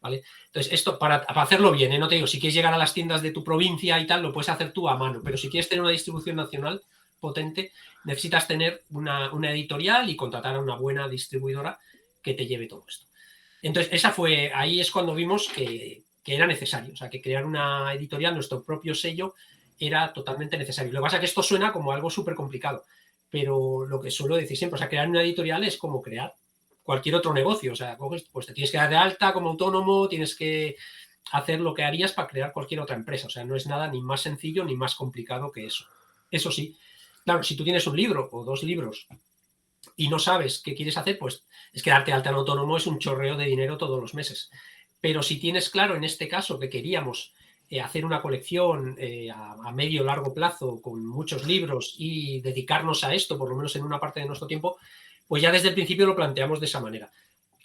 ¿vale? Entonces, esto para hacerlo bien, no te digo, si quieres llegar a las tiendas de tu provincia y tal, lo puedes hacer tú a mano. Pero si quieres tener una distribución nacional potente, necesitas tener una editorial y contratar a una buena distribuidora que te lleve todo esto. Entonces, ahí es cuando vimos que era necesario, o sea, que crear una editorial, nuestro propio sello, era totalmente necesario. Lo que pasa es que esto suena como algo súper complicado, pero lo que suelo decir siempre, o sea, crear una editorial es como crear cualquier otro negocio, o sea, pues te tienes que dar de alta como autónomo, tienes que hacer lo que harías para crear cualquier otra empresa, o sea, no es nada ni más sencillo ni más complicado que eso. Eso sí, claro, si tú tienes un libro o 2 libros y no sabes qué quieres hacer, pues es que darte alta en autónomo es un chorreo de dinero todos los meses. Pero si tienes claro, en este caso, que queríamos hacer una colección a medio largo plazo con muchos libros y dedicarnos a esto, por lo menos en una parte de nuestro tiempo, pues ya desde el principio lo planteamos de esa manera.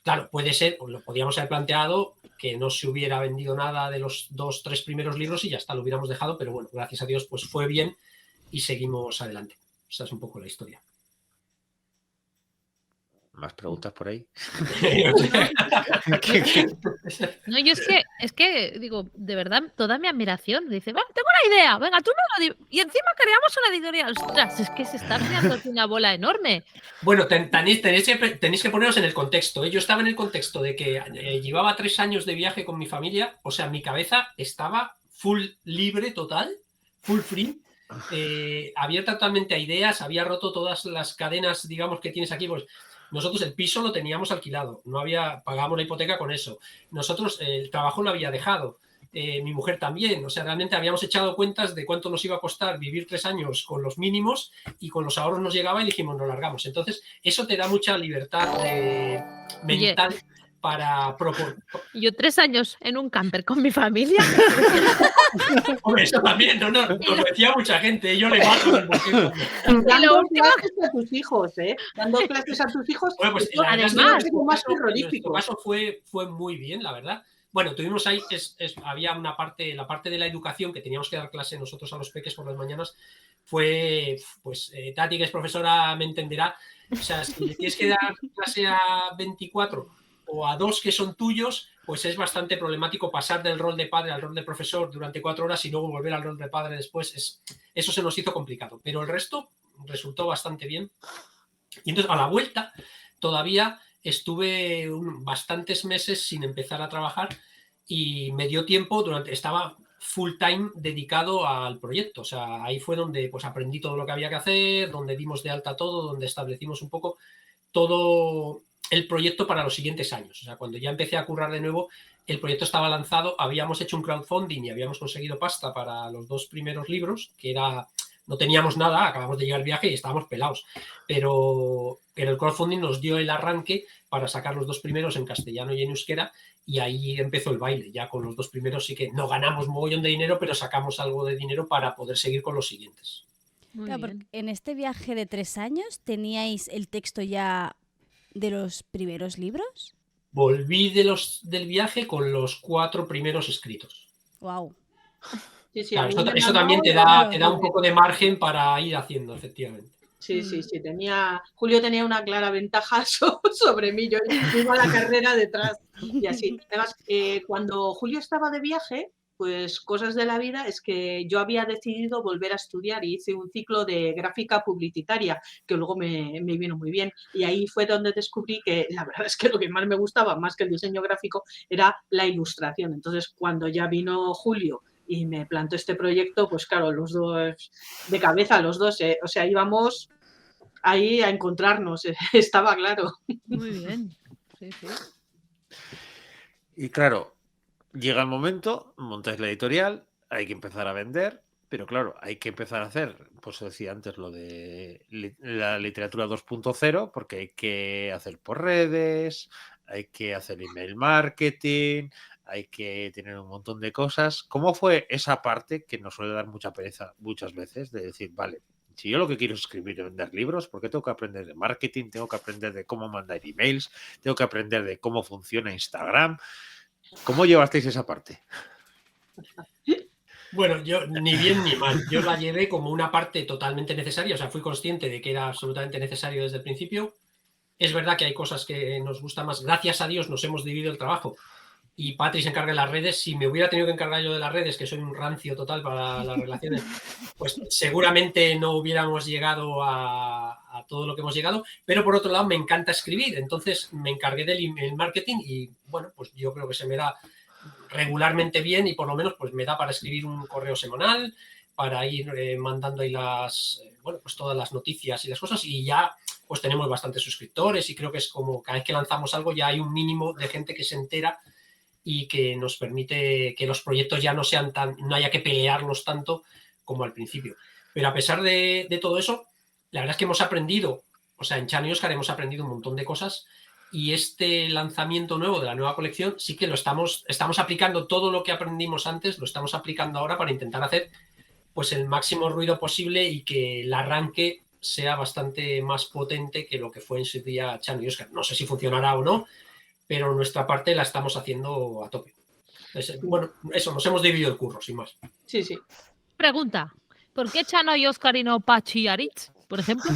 Claro, puede ser, o lo podríamos haber planteado, que no se hubiera vendido nada de los 2 o 3 primeros libros y ya está, lo hubiéramos dejado, pero bueno, gracias a Dios, pues fue bien y seguimos adelante. Esa es un poco la historia. ¿Más preguntas por ahí? No, yo es que digo, de verdad, toda mi admiración. Dice, va, tengo una idea, venga, tú me lo dices. Y encima creamos una editorial. Ostras, es que se está creando una bola enorme. Bueno, tenéis que poneros en el contexto. Yo estaba en el contexto de que llevaba 3 años de viaje con mi familia, o sea, mi cabeza estaba full libre total, full free, abierta totalmente a ideas, había roto todas las cadenas, digamos, que tienes aquí, pues nosotros el piso lo teníamos alquilado, pagábamos la hipoteca con eso. Nosotros el trabajo lo había dejado, mi mujer también. O sea, realmente habíamos echado cuentas de cuánto nos iba a costar vivir 3 años con los mínimos y con los ahorros nos llegaba y dijimos, nos largamos. Entonces, eso te da mucha libertad mental para proponer. Yo 3 años en un camper con mi familia. Hombre, eso también, no, lo decía mucha gente, yo le mato. Dando clases a tus hijos, ¿eh? Dando clases a tus hijos. Bueno, pues además, en nuestro caso fue muy bien, la verdad. Bueno, tuvimos ahí, había una parte, la parte de la educación, que teníamos que dar clase nosotros a los peques por las mañanas, fue, pues, Tati, que es profesora, me entenderá. O sea, si tienes que dar clase a 24 o a 2 que son tuyos, pues es bastante problemático pasar del rol de padre al rol de profesor durante 4 horas y luego volver al rol de padre después. Eso se nos hizo complicado, pero el resto resultó bastante bien. Y entonces, a la vuelta, todavía estuve bastantes meses sin empezar a trabajar y me dio tiempo, estaba full time dedicado al proyecto. O sea, ahí fue donde pues aprendí todo lo que había que hacer, donde dimos de alta todo, donde establecimos un poco todo el proyecto para los siguientes años. O sea, cuando ya empecé a currar de nuevo, el proyecto estaba lanzado, habíamos hecho un crowdfunding y habíamos conseguido pasta para los 2 primeros libros, que era, no teníamos nada, acabamos de llegar al viaje y estábamos pelados, pero el crowdfunding nos dio el arranque para sacar los 2 primeros en castellano y en euskera, y ahí empezó el baile. Ya con los 2 primeros sí que no ganamos mogollón de dinero, pero sacamos algo de dinero para poder seguir con los siguientes. Claro, porque en este viaje de 3 años, ¿teníais el texto ya de los primeros libros? Volví del viaje con los 4 primeros escritos. Wow. Sí, claro, eso también te da un poco de margen para ir haciendo, efectivamente. Sí. Julio tenía una clara ventaja sobre mí. Yo iba a la carrera detrás y así. Además, cuando Julio estaba de viaje, pues cosas de la vida, es que yo había decidido volver a estudiar y hice un ciclo de gráfica publicitaria que luego me vino muy bien. Y ahí fue donde descubrí que la verdad es que lo que más me gustaba, más que el diseño gráfico, era la ilustración. Entonces, cuando ya vino Julio y me plantó este proyecto, pues claro, los dos de cabeza, los dos, o sea, íbamos ahí a encontrarnos, estaba claro. Muy bien. Sí, sí. Y claro, llega el momento, montáis la editorial, hay que empezar a vender, pero claro, hay que empezar a hacer, pues decía antes, lo de la literatura 2.0, porque hay que hacer por redes, hay que hacer email marketing, hay que tener un montón de cosas. ¿Cómo fue esa parte que nos suele dar mucha pereza muchas veces de decir, vale, si yo lo que quiero es escribir y vender libros, ¿por qué tengo que aprender de marketing? Tengo que aprender de cómo mandar emails, tengo que aprender de cómo funciona Instagram. ¿Cómo llevasteis esa parte? Bueno, yo ni bien ni mal. Yo la llevé como una parte totalmente necesaria. O sea, fui consciente de que era absolutamente necesario desde el principio. Es verdad que hay cosas que nos gustan más. Gracias a Dios nos hemos dividido el trabajo. Y Patri se encarga de las redes. Si me hubiera tenido que encargar yo de las redes, que soy un rancio total para las relaciones, pues seguramente no hubiéramos llegado a todo lo que hemos llegado. Pero por otro lado, me encanta escribir. Entonces me encargué del email marketing y bueno, pues yo creo que se me da regularmente bien y por lo menos pues me da para escribir un correo semanal, para ir mandando ahí bueno, pues todas las noticias y las cosas, y ya pues tenemos bastantes suscriptores y creo que es como cada vez que lanzamos algo ya hay un mínimo de gente que se entera y que nos permite que los proyectos ya no sean no haya que pelearlos tanto como al principio. Pero a pesar de todo eso, la verdad es que hemos aprendido, o sea, en Chano y Óscar hemos aprendido un montón de cosas. Y este lanzamiento nuevo de la nueva colección sí que lo estamos aplicando todo lo que aprendimos antes, lo estamos aplicando ahora para intentar hacer pues el máximo ruido posible y que el arranque sea bastante más potente que lo que fue en su día Chano y Óscar. No sé si funcionará o no, pero nuestra parte la estamos haciendo a tope. Entonces, bueno, eso, nos hemos dividido el curro, sin más. Sí, sí. Pregunta, ¿por qué Chano y Óscar y no Pachi y Aritz, por ejemplo?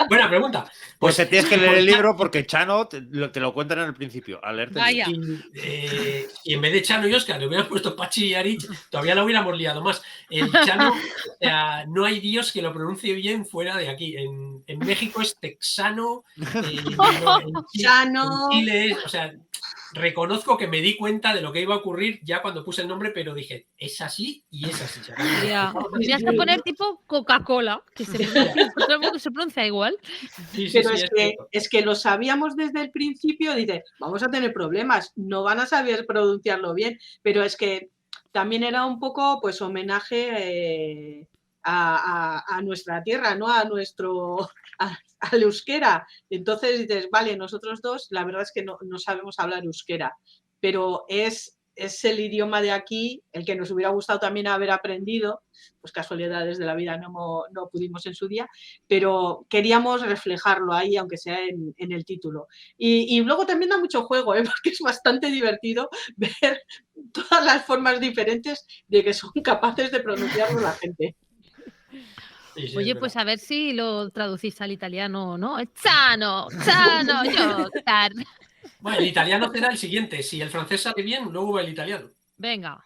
Buena pregunta. Pues te tienes que leer el libro porque Chano te lo cuentan en el principio, al leerte el libro. Y en vez de Chano y Óscar le hubieran puesto Pachi y Aritz, todavía lo hubiéramos liado más. El Chano, o sea, no hay Dios que lo pronuncie bien fuera de aquí. En México es texano, Chano. En Chile es, o sea, reconozco que me di cuenta de lo que iba a ocurrir ya cuando puse el nombre, pero dije, es así y es así. Tienes que poner tipo Coca-Cola, que se pronuncia igual. Sí, pero es que lo sabíamos desde el principio, dice, vamos a tener problemas, no van a saber pronunciarlo bien, pero es que también era un poco pues homenaje a nuestra tierra, ¿no? Al euskera. Entonces dices, vale, nosotros dos, la verdad es que no sabemos hablar euskera, pero es el idioma de aquí, el que nos hubiera gustado también haber aprendido, pues casualidades de la vida no pudimos en su día, pero queríamos reflejarlo ahí, aunque sea en el título. Y luego también da mucho juego, porque es bastante divertido ver todas las formas diferentes de que son capaces de pronunciarlo la gente. Sí, oye, pues a ver si lo traducís al italiano, ¿no? Chano, yo, Óscar. Bueno, el italiano será el siguiente. Si el francés sale bien, luego va el italiano. Venga.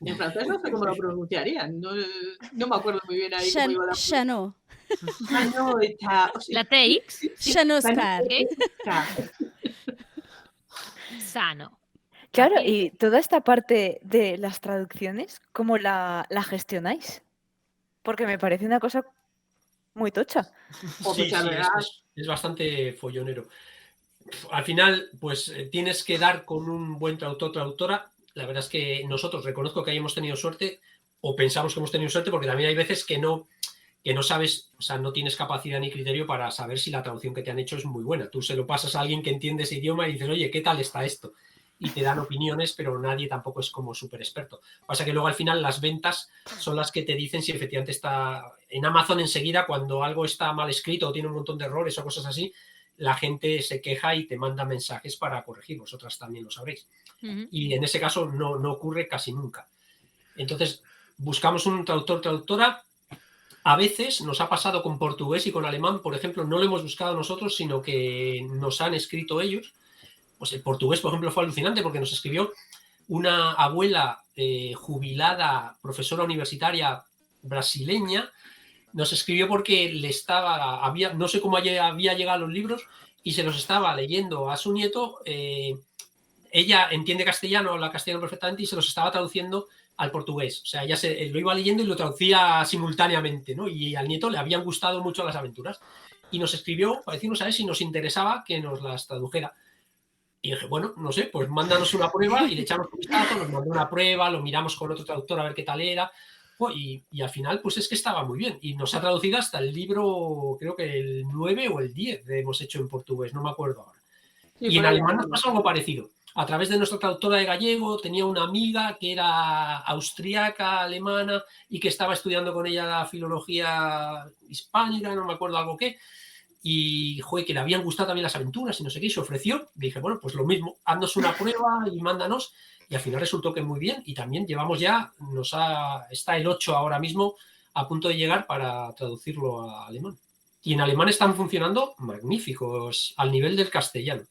En francés no sé cómo lo pronunciarían. No me acuerdo muy bien ahí cómo iba la Chano. La TX. Chano Óscar. Sano. Claro, y toda esta parte de las traducciones, ¿cómo la gestionáis? Porque me parece una cosa muy tocha. Sí, es bastante follonero. Al final, pues tienes que dar con un buen traductor, traductora. La verdad es que nosotros reconozco que ahí hemos tenido suerte, o pensamos que hemos tenido suerte, porque también hay veces que no sabes, o sea, no tienes capacidad ni criterio para saber si la traducción que te han hecho es muy buena. Tú se lo pasas a alguien que entiende ese idioma y dices, oye, ¿qué tal está esto? Y te dan opiniones, pero nadie tampoco es como súper experto. Pasa que luego al final las ventas son las que te dicen si efectivamente está... En Amazon enseguida, cuando algo está mal escrito o tiene un montón de errores o cosas así, la gente se queja y te manda mensajes para corregir. Vosotras también lo sabréis. Y en ese caso no ocurre casi nunca. Entonces, buscamos un traductor, traductora. A veces nos ha pasado con portugués y con alemán, por ejemplo, no lo hemos buscado nosotros, sino que nos han escrito ellos. Pues el portugués, por ejemplo, fue alucinante porque nos escribió una abuela jubilada, profesora universitaria brasileña, nos escribió porque no sé cómo había llegado los libros y se los estaba leyendo a su nieto. Ella entiende castellano, habla castellano perfectamente y se los estaba traduciendo al portugués. O sea, ella lo iba leyendo y lo traducía simultáneamente, ¿no? Y al nieto le habían gustado mucho las aventuras. Y nos escribió para decirnos a ver si nos interesaba que nos las tradujera. Y dije, bueno, no sé, pues mándanos una prueba y le echamos un vistazo, nos mandó una prueba, lo miramos con otro traductor a ver qué tal era. Y al final, pues es que estaba muy bien. Y nos ha traducido hasta el libro, creo que el 9 o el 10 hemos hecho en portugués, no me acuerdo ahora. Sí, Y en por ahí alemán nos anda. pasó algo parecido. A través de nuestra traductora de gallego, tenía una amiga que era austríaca, alemana, y que estaba estudiando con ella la filología hispánica, no me acuerdo algo qué, y joder, que le habían gustado también las aventuras y no sé qué, y se ofreció. Le dije, bueno, pues lo mismo, haznos una prueba y mándanos, y al final resultó que muy bien, y también llevamos ya, está el 8 ahora mismo a punto de llegar para traducirlo a alemán. Y en alemán están funcionando magníficos, al nivel del castellano.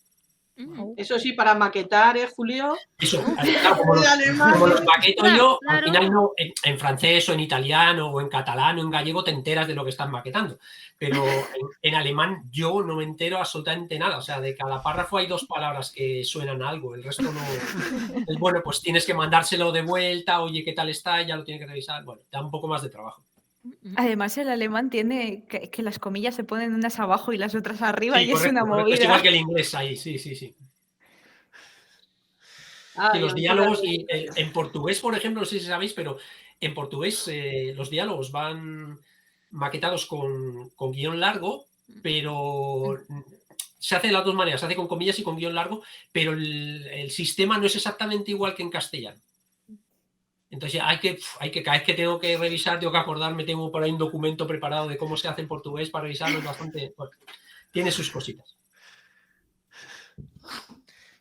Eso sí, para maquetar, Julio. Eso, claro, como los maqueto yo, al final no, en francés o en italiano o en catalán o en gallego te enteras de lo que estás maquetando, pero en alemán yo no me entero absolutamente nada, o sea, de cada párrafo hay 2 palabras que suenan a algo, el resto no. Bueno, pues tienes que mandárselo de vuelta, oye, ¿qué tal está? Ya lo tienes que revisar, bueno, da un poco más de trabajo. Además, el alemán tiene que las comillas se ponen unas abajo y las otras arriba, Sí, y correcto, es una movida. es igual que el inglés ahí, sí. Y los diálogos, y en portugués, por ejemplo, no sé si sabéis, pero en portugués los diálogos van maquetados con guión largo, pero se hace de las 2 maneras, se hace con comillas y con guión largo, pero el sistema no es exactamente igual que en castellano. Entonces hay que cada vez que tengo que revisar, tengo que acordarme, tengo por ahí un documento preparado de cómo se hace en portugués para revisarlo, es bastante, bueno, tiene sus cositas.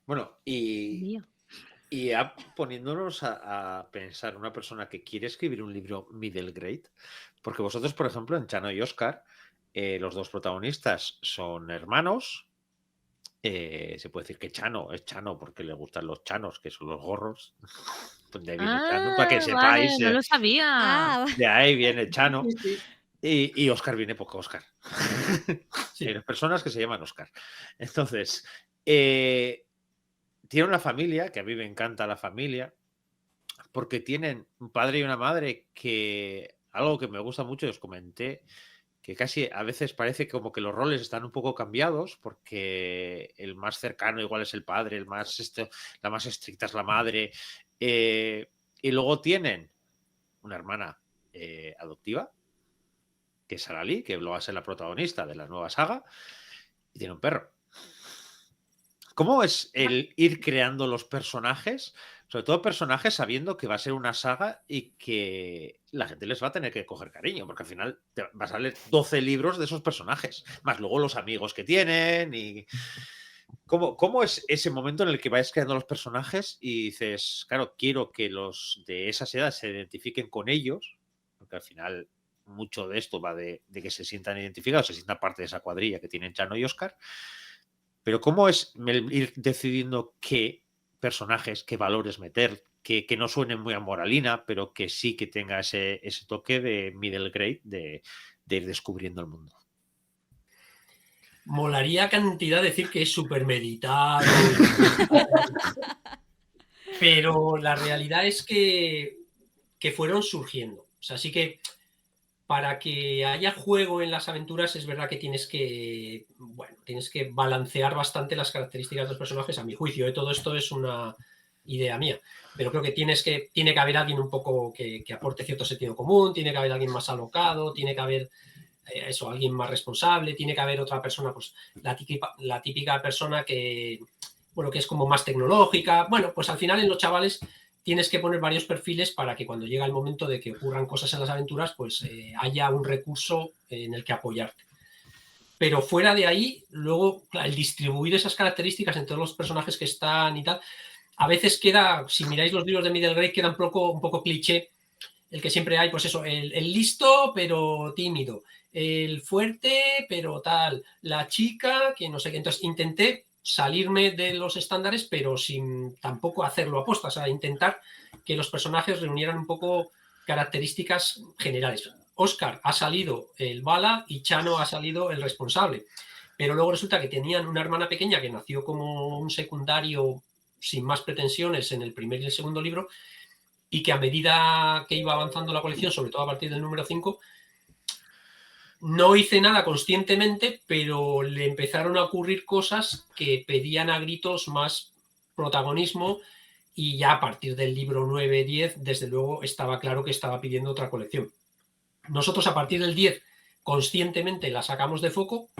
Bueno, y ya poniéndonos a pensar, una persona que quiere escribir un libro middle grade, porque vosotros, por ejemplo, en Chano y Oscar, los 2 protagonistas son hermanos. Se puede decir que Chano es Chano porque le gustan los chanos, que son los gorros. De ahí viene Chano, para que sepáis. Vale, no lo sabía. De ahí viene Chano. Sí. Y Oscar viene porque Oscar. Sí, hay personas que se llaman Oscar. Entonces, tiene una familia, que a mí me encanta la familia, porque tienen un padre y una madre que, algo que me gusta mucho, y os comenté, que casi a veces parece como que los roles están un poco cambiados, porque el más cercano igual es el padre, la más estricta es la madre, y luego tienen una hermana adoptiva, que es Sarah Lee, que lo va a ser la protagonista de la nueva saga, y tiene un perro. ¿Cómo es el ir creando los personajes? Sobre todo personajes sabiendo que va a ser una saga y que la gente les va a tener que coger cariño, porque al final te vas a leer 12 libros de esos personajes, más luego los amigos que tienen. Y ¿Cómo es ese momento en el que vais creando los personajes y dices, claro, quiero que los de esas edades se identifiquen con ellos, porque al final mucho de esto va de que se sientan identificados, se sientan parte de esa cuadrilla que tienen Chano y Oscar? Pero ¿cómo es ir decidiendo qué personajes, qué valores meter, que no suenen muy a moralina, pero que sí que tenga ese toque de middle grade, de ir descubriendo el mundo? Molaría cantidad decir que es súper meditado. Pero la realidad es que fueron surgiendo. O sea, sí que para que haya juego en las aventuras es verdad que tienes que balancear bastante las características de los personajes, a mi juicio. Todo esto es una idea mía, pero creo que tiene que haber alguien un poco que aporte cierto sentido común, tiene que haber alguien más alocado, tiene que haber alguien más responsable, tiene que haber otra persona, pues la típica persona que es como más tecnológica. Bueno, pues al final en los chavales tienes que poner varios perfiles para que cuando llega el momento de que ocurran cosas en las aventuras, pues haya un recurso en el que apoyarte. Pero fuera de ahí, luego el distribuir esas características entre los personajes que están y tal, a veces queda, si miráis los libros de middle grade, queda un poco cliché el que siempre hay, pues eso, el listo pero tímido, el fuerte pero tal, la chica que no sé qué. Entonces intenté salirme de los estándares, pero sin tampoco hacerlo a posta, o sea, intentar que los personajes reunieran un poco características generales. Oscar ha salido el bala y Chano ha salido el responsable, pero luego resulta que tenían una hermana pequeña que nació como un secundario sin más pretensiones en el primer y el segundo libro, y que a medida que iba avanzando la colección, sobre todo a partir del número 5, no hice nada conscientemente, pero le empezaron a ocurrir cosas que pedían a gritos más protagonismo, y ya a partir del libro 9-10, desde luego estaba claro que estaba pidiendo otra colección. Nosotros a partir del 10 conscientemente la sacamos de foco,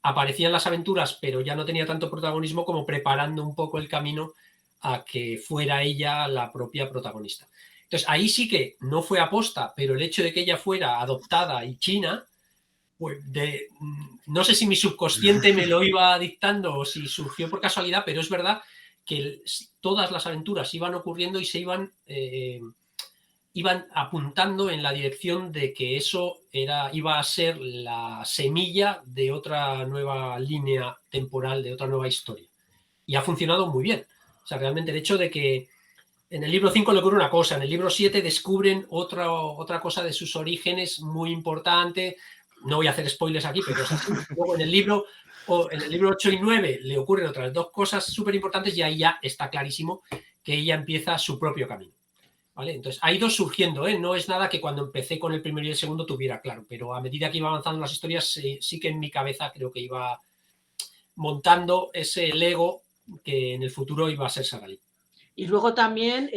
aparecían las aventuras, pero ya no tenía tanto protagonismo, como preparando un poco el camino a que fuera ella la propia protagonista. Entonces ahí sí que no fue aposta, pero el hecho de que ella fuera adoptada y china, pues no sé si mi subconsciente me lo iba dictando o si surgió por casualidad, pero es verdad que todas las aventuras iban ocurriendo y se iban apuntando en la dirección de que eso iba a ser la semilla de otra nueva línea temporal, de otra nueva historia. Y ha funcionado muy bien. O sea, realmente el hecho de que en el libro 5 le ocurre una cosa, en el libro 7 descubren otra cosa de sus orígenes muy importante. No voy a hacer spoilers aquí, pero es así. Luego en el libro 8 y 9 le ocurren otras dos cosas súper importantes, y ahí ya está clarísimo que ella empieza su propio camino. ¿Vale? Entonces ha ido surgiendo, no es nada que cuando empecé con el primero y el segundo tuviera claro, pero a medida que iba avanzando las historias, sí que en mi cabeza creo que iba montando ese Lego que en el futuro iba a ser Sara Lee. Y luego también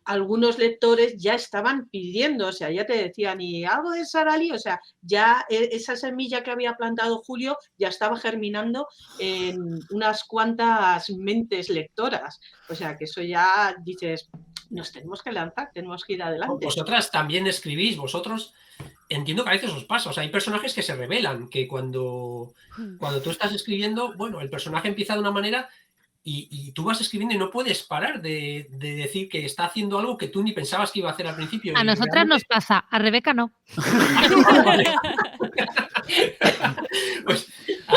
algunos lectores ya estaban pidiendo, o sea, ya te decían, ¿y algo de Sara Lee? O sea, ya esa semilla que había plantado Julio ya estaba germinando en unas cuantas mentes lectoras. O sea, que eso ya dices, nos tenemos que lanzar, tenemos que ir adelante. Vosotras también escribís, vosotros, entiendo que a veces os pasa, o sea, hay personajes que se revelan, que cuando tú estás escribiendo, bueno, el personaje empieza de una manera y tú vas escribiendo y no puedes parar de decir que está haciendo algo que tú ni pensabas que iba a hacer al principio. A nosotras nos pasa, a Rebeca no. Pues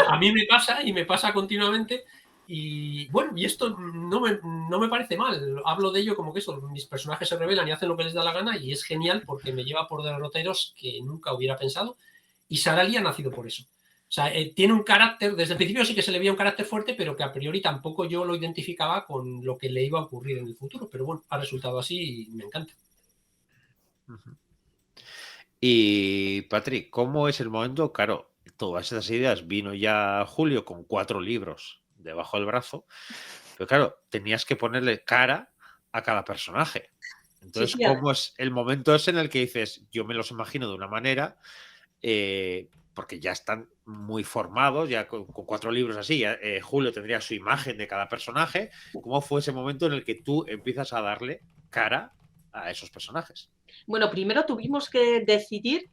a mí me pasa, y me pasa continuamente. Y bueno, y esto no me parece mal. Hablo de ello como que eso, mis personajes se revelan y hacen lo que les da la gana, y es genial porque me lleva por derroteros que nunca hubiera pensado. Y Sara Lee ha nacido por eso. O sea, tiene un carácter, desde el principio sí que se le veía un carácter fuerte, pero que a priori tampoco yo lo identificaba con lo que le iba a ocurrir en el futuro. Pero bueno, ha resultado así y me encanta. Y Patrick, ¿cómo es el momento? Claro, todas esas ideas vino ya Julio con 4 libros debajo del brazo, pero claro, tenías que ponerle cara a cada personaje. Entonces, Sí, ¿cómo es el momento ese en el que dices, yo me los imagino de una manera, porque ya están muy formados, ya con 4 libros así, Julio tendría su imagen de cada personaje? ¿Cómo fue ese momento en el que tú empiezas a darle cara a esos personajes? Bueno, primero tuvimos que decidir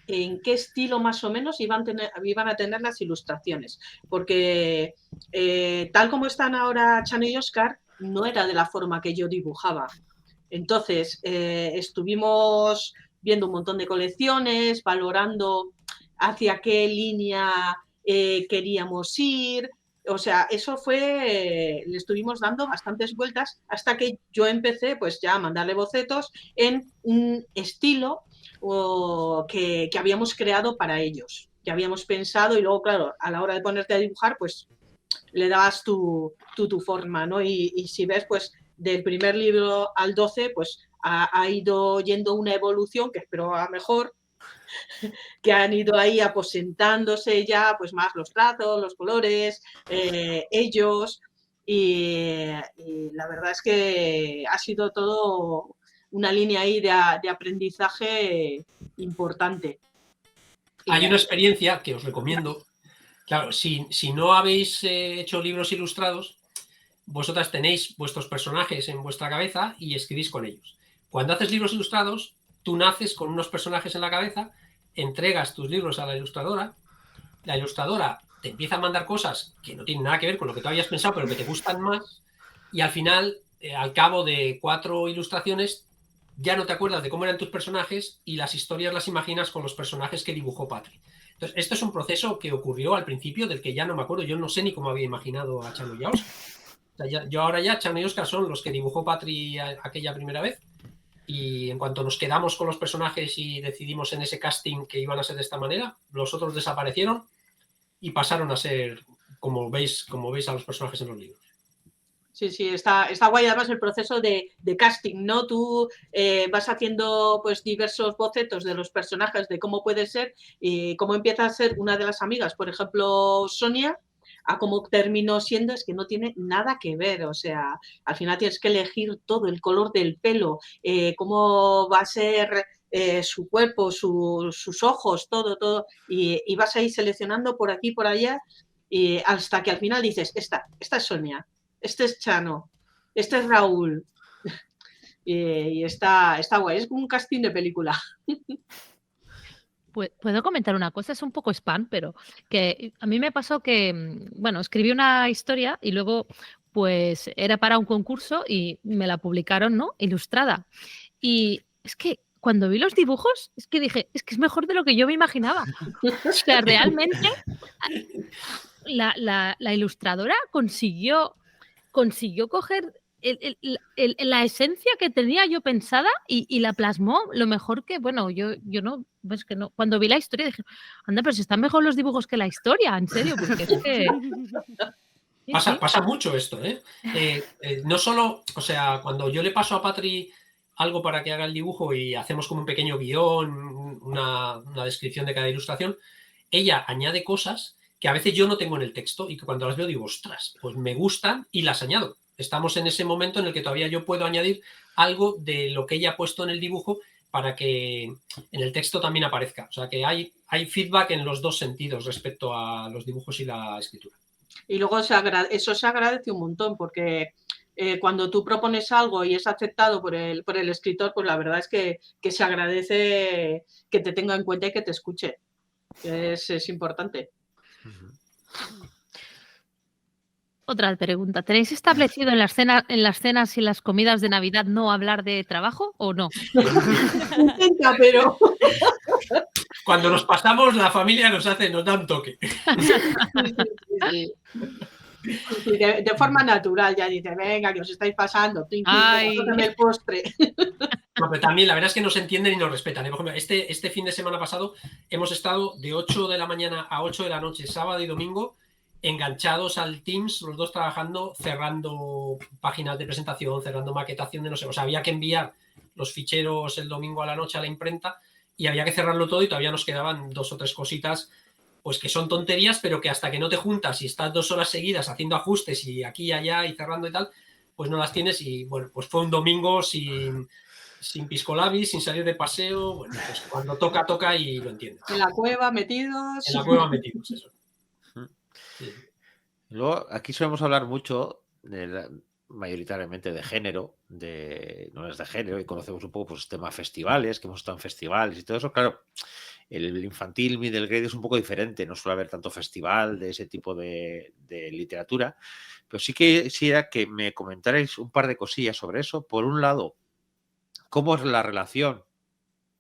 en qué estilo más o menos iban a tener las ilustraciones, porque tal como están ahora Chano y Oscar, no era de la forma que yo dibujaba. Entonces, estuvimos viendo un montón de colecciones, valorando hacia qué línea queríamos ir. O sea, eso fue, le estuvimos dando bastantes vueltas hasta que yo empecé pues ya a mandarle bocetos en un estilo que habíamos creado para ellos, que habíamos pensado, y luego, claro, a la hora de ponerte a dibujar, pues le dabas tu forma, ¿no? Y si ves, pues del primer libro al 12, pues ha ido yendo una evolución que espero a mejor, que han ido ahí aposentándose ya pues más los trazos, los colores, ellos, y la verdad es que ha sido todo una línea ahí de aprendizaje importante. Hay una experiencia que os recomiendo. Claro, si no habéis hecho libros ilustrados, vosotras tenéis vuestros personajes en vuestra cabeza y escribís con ellos. Cuando haces libros ilustrados, tú naces con unos personajes en la cabeza, entregas tus libros a la ilustradora te empieza a mandar cosas que no tienen nada que ver con lo que tú habías pensado, pero que te gustan más, y al final, al cabo de 4 ilustraciones, ya no te acuerdas de cómo eran tus personajes y las historias las imaginas con los personajes que dibujó Patri. Entonces, esto es un proceso que ocurrió al principio del que ya no me acuerdo, yo no sé ni cómo había imaginado a Chano y a Óscar. O sea, yo ahora ya, Chano y Óscar son los que dibujó Patri aquella primera vez, y en cuanto nos quedamos con los personajes y decidimos en ese casting que iban a ser de esta manera, los otros desaparecieron y pasaron a ser como veis a los personajes en los libros. Sí, sí, está guay además el proceso de casting, ¿no? Tú vas haciendo pues diversos bocetos de los personajes, de cómo puede ser y cómo empieza a ser una de las amigas, por ejemplo, Sonia, a cómo terminó siendo, es que no tiene nada que ver, o sea, al final tienes que elegir todo, el color del pelo, cómo va a ser su cuerpo, sus ojos, todo, y vas a ir seleccionando por aquí, por allá, y hasta que al final dices, esta es Sonia. Este es Chano, este es Raúl. Y está guay, es como un casting de película. Puedo comentar una cosa, es un poco spam, pero que a mí me pasó que, bueno, escribí una historia y luego pues era para un concurso y me la publicaron, ¿no? Ilustrada. Y es que cuando vi los dibujos, es que dije, es que es mejor de lo que yo me imaginaba. O sea, realmente la ilustradora consiguió coger la esencia que tenía yo pensada y la plasmó lo mejor que, bueno, yo no, pues que no, cuando vi la historia dije, anda, pero si están mejor los dibujos que la historia, en serio, porque es que... Sí, sí. Pasa mucho esto, ¿eh? No solo, o sea, cuando yo le paso a Patri algo para que haga el dibujo y hacemos como un pequeño guión, una descripción de cada ilustración, ella añade cosas que a veces yo no tengo en el texto y que cuando las veo digo, ostras, pues me gustan y las añado. Estamos en ese momento en el que todavía yo puedo añadir algo de lo que ella ha puesto en el dibujo para que en el texto también aparezca. O sea que hay feedback en los dos sentidos respecto a los dibujos y la escritura. Y luego eso se agradece un montón porque cuando tú propones algo y es aceptado por el escritor, pues la verdad es que se agradece que te tenga en cuenta y que te escuche. Es importante. Otra pregunta. ¿Tenéis establecido en las cenas y las comidas de Navidad no hablar de trabajo o no? Intenta, pero... Cuando nos pasamos, la familia nos da un toque. Sí. De forma natural, ya dice, venga, que os estáis pasando, tócame el postre. No, pero también la verdad es que nos entienden y nos respetan. Por ejemplo, este fin de semana pasado hemos estado de 8 de la mañana a 8 de la noche, sábado y domingo, enganchados al Teams, los dos trabajando, cerrando páginas de presentación, cerrando maquetación de no sé, o sea, había que enviar los ficheros el domingo a la noche a la imprenta y había que cerrarlo todo y todavía nos quedaban 2 o 3 cositas, pues que son tonterías, pero que hasta que no te juntas y estás 2 horas seguidas haciendo ajustes y aquí y allá y cerrando y tal, pues no las tienes y bueno, pues fue un domingo sin piscolabis, sin salir de paseo, bueno, pues cuando toca y lo entiendes. En la cueva metidos. En la cueva metidos, eso. Sí. Luego, aquí solemos hablar mucho, mayoritariamente de género, no es de género, y conocemos un poco pues temas festivales, que hemos estado en festivales y todo eso. Claro, el infantil middle grade es un poco diferente, no suele haber tanto festival de ese tipo de literatura, pero sí que quisiera que me comentarais un par de cosillas sobre eso. Por un lado, ¿cómo es la relación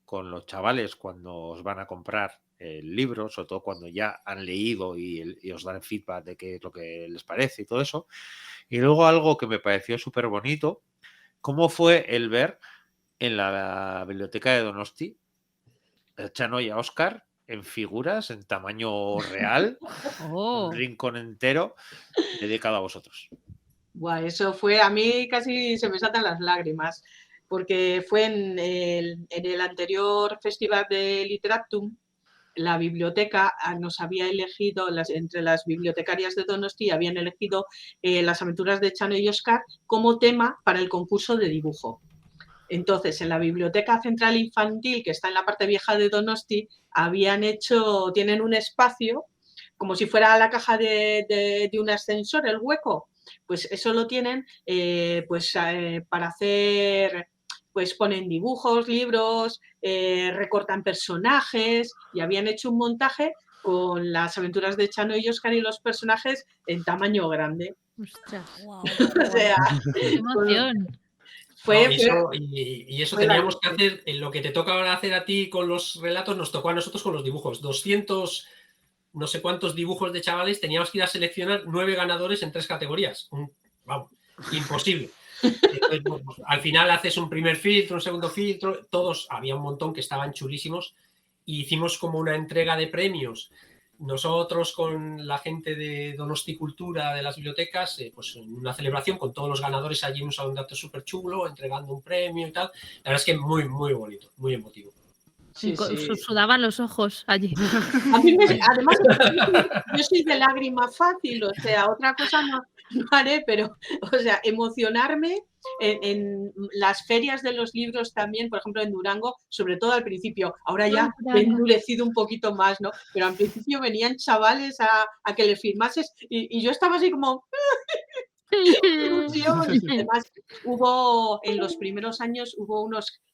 con los chavales cuando os van a comprar el libro, sobre todo cuando ya han leído y os dan feedback de qué es lo que les parece y todo eso? Y luego algo que me pareció súper bonito, ¿cómo fue el ver en la biblioteca de Donosti a Chano y a Óscar en figuras, en tamaño real, un rincón entero dedicado a vosotros? Buah, eso fue, a mí casi se me saltan las lágrimas, porque fue en el anterior Festival de Literatum, la biblioteca nos había elegido, entre las bibliotecarias de Donosti, habían elegido las aventuras de Chano y Óscar como tema para el concurso de dibujo. Entonces, en la Biblioteca Central Infantil, que está en la parte vieja de Donosti, tienen un espacio, como si fuera la caja de un ascensor, el hueco, pues eso lo tienen para hacer... Pues ponen dibujos, libros, recortan personajes y habían hecho un montaje con las aventuras de Chano y Óscar y los personajes en tamaño grande. Ostras. Wow, O sea, ¡qué emoción! Fue, No, y eso fue la teníamos que hacer, en lo que te toca ahora hacer a ti con los relatos, nos tocó a nosotros con los dibujos. 200, no sé cuántos dibujos de chavales, teníamos que ir a seleccionar 9 ganadores en 3 categorías. Vamos, imposible. Entonces, pues, al final haces un primer filtro, un segundo filtro, todos, había un montón que estaban chulísimos, y hicimos como una entrega de premios. Nosotros con la gente de Donosticultura de las bibliotecas, pues una celebración con todos los ganadores allí en un salón de actos súper chulo, entregando un premio y tal. La verdad es que muy, muy bonito, muy emotivo. Sí, sí. Sudaban los ojos allí. A mí además, yo soy de lágrima fácil, o sea, otra cosa no haré, pero, o sea, emocionarme en las ferias de los libros también, por ejemplo, en Durango, sobre todo al principio. Ahora ya he endurecido un poquito más, ¿no? Pero al principio venían chavales a que les firmases y yo estaba así como... Además, en los primeros años hubo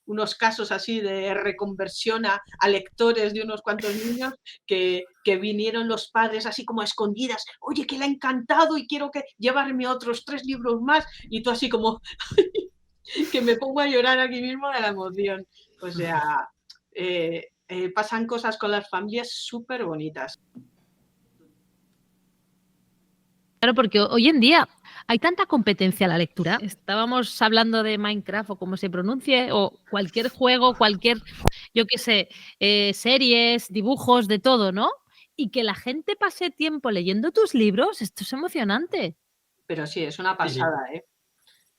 unos casos así de reconversión a lectores de unos cuantos niños que vinieron los padres así como a escondidas, oye, que le ha encantado y quiero llevarme otros 3 libros más, y tú así como que me pongo a llorar aquí mismo de la emoción. O sea, pasan cosas con las familias súper bonitas. Claro, porque hoy en día hay tanta competencia en la lectura. Estábamos hablando de Minecraft o como se pronuncie, o cualquier juego, cualquier, yo qué sé, series, dibujos, de todo, ¿no? Y que la gente pase tiempo leyendo tus libros, esto es emocionante. Pero sí, es una pasada, ¿eh?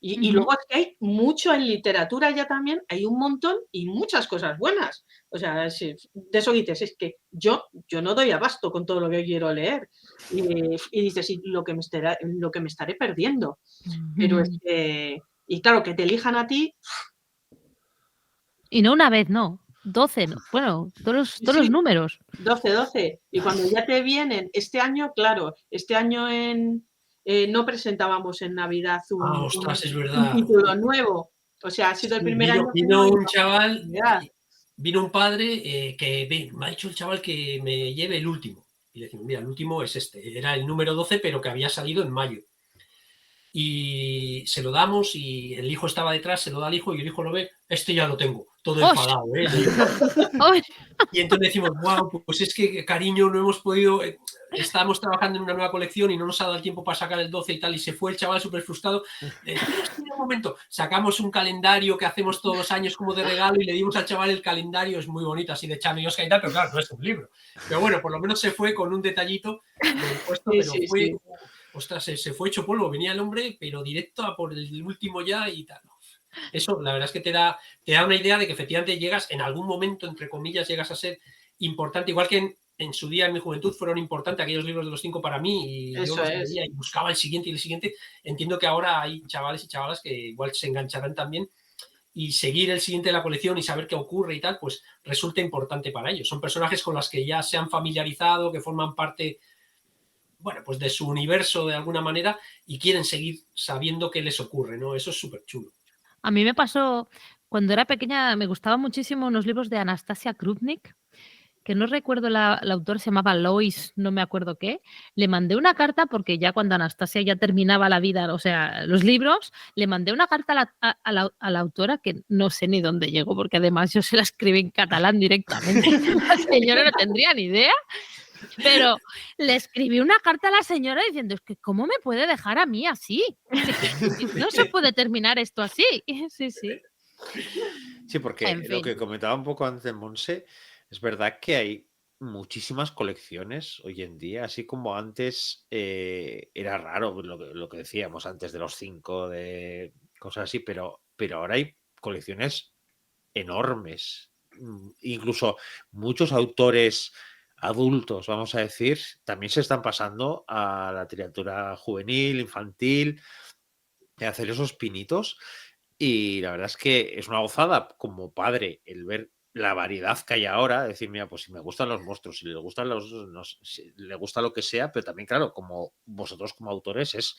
Y luego es que hay mucho en literatura ya también, hay un montón y muchas cosas buenas. O sea, de eso dices, es que yo no doy abasto con todo lo que quiero leer. Y dices, y lo que me estaré perdiendo. Pero es que, y claro, que te elijan a ti. Y no una vez, no. 12, no. Bueno, todos los números. 12. Y cuando ya te vienen, este año, claro, este año no presentábamos en Navidad ostras, es verdad. un título nuevo. O sea, ha sido el primer año que vino no un chaval, vino un padre que me ha dicho el chaval que me lleve el último. Y le decimos, mira, el último es este. Era el número 12, pero que había salido en mayo. Y se lo damos y el hijo estaba detrás, se lo da al hijo y el hijo lo ve, este ya lo tengo, todo enfadado, ¿eh? Y entonces decimos, wow, pues es que, cariño, no hemos podido, estábamos trabajando en una nueva colección y no nos ha dado el tiempo para sacar el 12 y tal, y se fue el chaval súper frustrado. Un momento, sacamos un calendario que hacemos todos los años como de regalo y le dimos al chaval el calendario, es muy bonito, así de Chano y Oscar y tal, pero claro, no es un libro. Pero bueno, por lo menos se fue con un detallito puesto, pero fue... Sí. Ostras, se fue hecho polvo, venía el hombre, pero directo a por el último ya y tal. Eso, la verdad es que te da una idea de que efectivamente llegas, en algún momento, entre comillas, llegas a ser importante, igual que en su día, en mi juventud, fueron importantes aquellos libros de los 5 para mí, y yo los leía y buscaba el siguiente y el siguiente. Entiendo que ahora hay chavales y chavalas que igual se engancharán también, y seguir el siguiente de la colección y saber qué ocurre y tal, pues resulta importante para ellos. Son personajes con los que ya se han familiarizado, que forman parte... bueno, pues de su universo de alguna manera, y quieren seguir sabiendo qué les ocurre, ¿no? Eso es súper chulo. A mí me pasó, cuando era pequeña, me gustaban muchísimo unos libros de Anastasia Krupnik, que no recuerdo la autora, se llamaba Lois, no me acuerdo qué. Le mandé una carta porque ya cuando Anastasia ya terminaba la vida, o sea, los libros, le mandé una carta a la autora que no sé ni dónde llegó, porque además yo se la escribí en catalán directamente. La señora no tendría ni idea. Pero le escribí una carta a la señora diciendo, es que ¿cómo me puede dejar a mí así? No se puede terminar esto así. Sí, sí. Sí, porque lo que comentaba un poco antes Monse, es verdad que hay muchísimas colecciones hoy en día, así como antes era raro lo que decíamos antes de los 5, de cosas así, pero ahora hay colecciones enormes. Incluso muchos autores adultos, vamos a decir, también se están pasando a la literatura juvenil, infantil, de hacer esos pinitos, y la verdad es que es una gozada como padre el ver la variedad que hay ahora, decir, mira, pues si me gustan los monstruos, si le gustan si le gusta lo que sea, pero también, claro, como vosotros como autores, es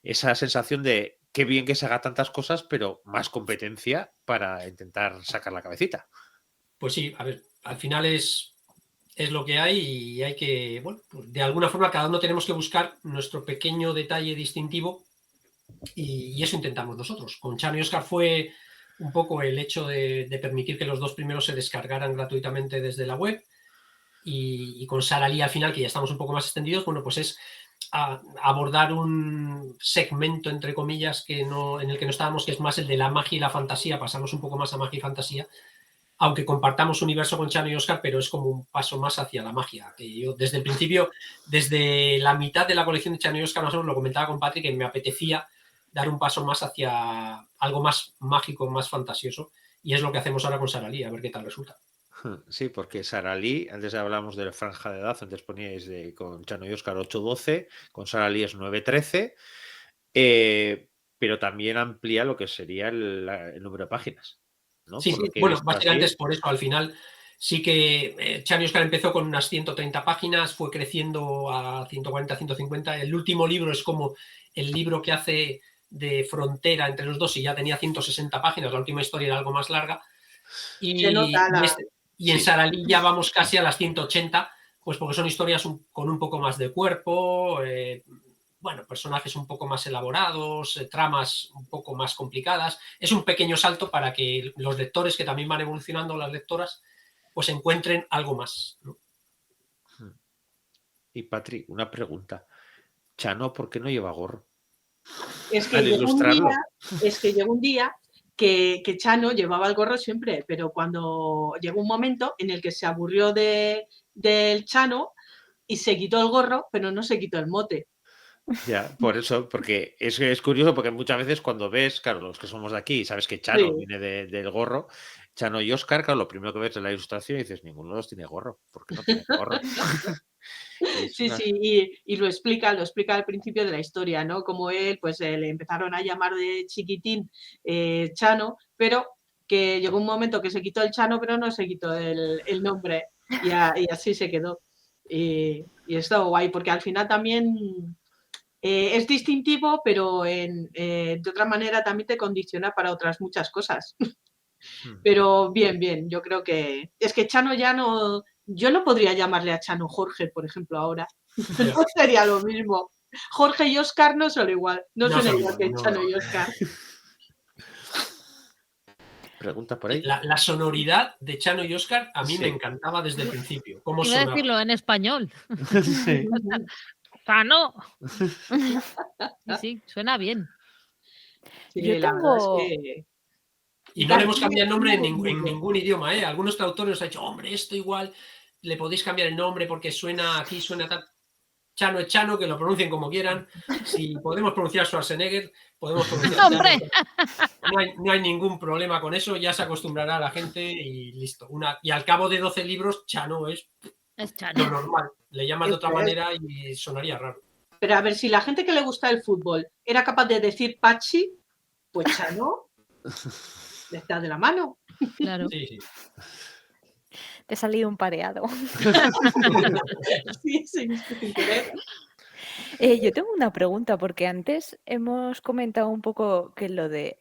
esa sensación de qué bien que se haga tantas cosas, pero más competencia para intentar sacar la cabecita. Pues sí, a ver, al final es lo que hay, y hay que, bueno, pues de alguna forma cada uno tenemos que buscar nuestro pequeño detalle distintivo y eso intentamos nosotros. Con Chano y Óscar fue un poco el hecho de permitir que los 2 primeros se descargaran gratuitamente desde la web, y con Sara Lee al final, que ya estamos un poco más extendidos, bueno, pues es abordar un segmento, entre comillas, en el que no estábamos, que es más el de la magia y la fantasía, pasamos un poco más a magia y fantasía, aunque compartamos universo con Chano y Óscar, pero es como un paso más hacia la magia. Que yo desde el principio, desde la mitad de la colección de Chano y Óscar, más o menos lo comentaba con Patrick, que me apetecía dar un paso más hacia algo más mágico, más fantasioso, y es lo que hacemos ahora con Sara Lee, a ver qué tal resulta. Sí, porque Sara Lee, antes hablamos de la franja de edad, antes poníais con Chano y Óscar 8-12, con Sara Lee es 9-13, pero también amplía lo que sería el número de páginas, ¿no? Sí, sí. Bueno, básicamente es por eso, al final sí que Chano y Óscar empezó con unas 130 páginas, fue creciendo a 140, 150, el último libro es como el libro que hace de frontera entre los dos y ya tenía 160 páginas, la última historia era algo más larga, y en Sara Lee ya vamos casi a las 180, pues porque son historias con un poco más de cuerpo, bueno, personajes un poco más elaborados, tramas un poco más complicadas. Es un pequeño salto para que los lectores, que también van evolucionando, las lectoras, pues encuentren algo más, ¿no? Y Patrick, una pregunta. Chano, ¿por qué no lleva gorro? Es que llegó un día que Chano llevaba el gorro siempre, pero cuando llegó un momento en el que se aburrió del Chano y se quitó el gorro, pero no se quitó el mote. Ya, por eso, porque es curioso, porque muchas veces cuando ves, claro, los que somos de aquí, sabes que Chano viene del gorro, Chano y Óscar, claro, lo primero que ves en la ilustración y dices, ninguno de los tiene gorro, ¿por qué no tiene gorro? Sí, y lo explica al principio de la historia, ¿no? Como él, pues le empezaron a llamar de chiquitín Chano, pero que llegó un momento que se quitó el Chano, pero no se quitó el nombre, y así se quedó. Y está guay, porque al final también es distintivo, pero de otra manera también te condiciona para otras muchas cosas. Pero bien, yo creo que es que Chano ya no, yo no podría llamarle a Chano Jorge, por ejemplo, ahora. No sería lo mismo. Jorge y Óscar no son igual, no son igual que Chano y Óscar. Pregunta por ahí. La sonoridad de Chano y Óscar a mí me encantaba desde el principio. ¿Cómo iba a decirlo en español. Sí. Chano. Sí, suena bien. Sí, Yo la tengo... verdad es que... Y no le hemos cambiado el nombre en ningún idioma, ¿eh? Algunos traductores nos han dicho, hombre, esto igual, le podéis cambiar el nombre porque suena aquí, suena tal. Chano es Chano, que lo pronuncien como quieran. Si podemos pronunciar Schwarzenegger, podemos pronunciar ¡Hombre! Chano. No hay ningún problema con eso, ya se acostumbrará a la gente y listo. Y al cabo de 12 libros, Chano es Chano. lo normal. Le llamas de otra manera y sonaría raro. Pero a ver, si la gente que le gusta el fútbol era capaz de decir Pachi, pues Chano le está de la mano. Claro. Sí. Te ha salido un pareado. Sí, sin querer. Yo tengo una pregunta, porque antes hemos comentado un poco que lo de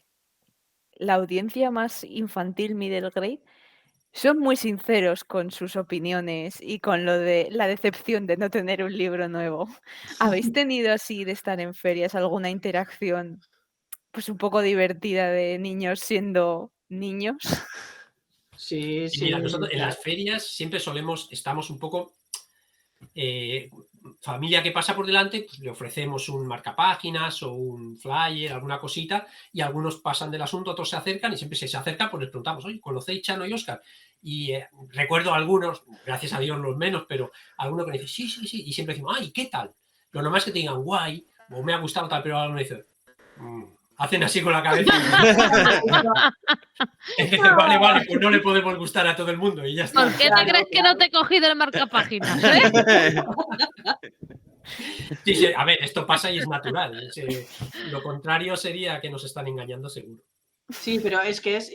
la audiencia más infantil, middle grade, son muy sinceros con sus opiniones y con lo de la decepción de no tener un libro nuevo. ¿Habéis tenido así de estar en ferias alguna interacción pues un poco divertida de niños siendo niños? Sí. Mira, nosotros en las ferias siempre estamos un poco, familia que pasa por delante, pues le ofrecemos un marcapáginas o un flyer, alguna cosita, y algunos pasan del asunto, otros se acercan, y siempre se acercan, pues les preguntamos, oye, ¿conocéis Chano y Óscar? Y recuerdo algunos, gracias a Dios los menos, pero algunos que me dicen, sí, y siempre decimos, ay, ¿qué tal? Lo normal es que te digan, guay, o me ha gustado tal, pero algunos dicen, hacen así con la cabeza. Vale, pues no le podemos gustar a todo el mundo y ya está. ¿Por qué te crees que no te he cogido el marcapáginas? Sí, a ver, esto pasa y es natural. Lo contrario sería que nos están engañando seguro. Sí, pero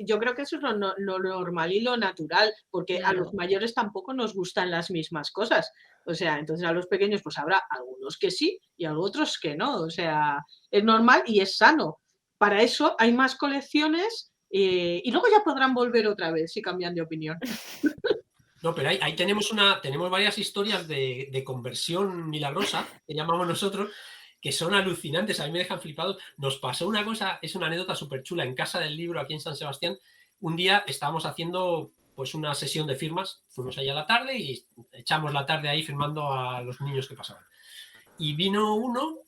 yo creo que eso es lo normal y lo natural, porque claro. A los mayores tampoco nos gustan las mismas cosas. O sea, entonces a los pequeños pues habrá algunos que sí y a otros que no. O sea, es normal y es sano. Para eso hay más colecciones y luego ya podrán volver otra vez si cambian de opinión. No, pero ahí tenemos varias historias de conversión milagrosa, que llamamos nosotros, que son alucinantes, a mí me dejan flipados. Nos pasó una cosa, es una anécdota súper chula, en Casa del Libro, aquí en San Sebastián. Un día estábamos haciendo pues una sesión de firmas, fuimos allá a la tarde y echamos la tarde ahí firmando a los niños que pasaban. Y vino uno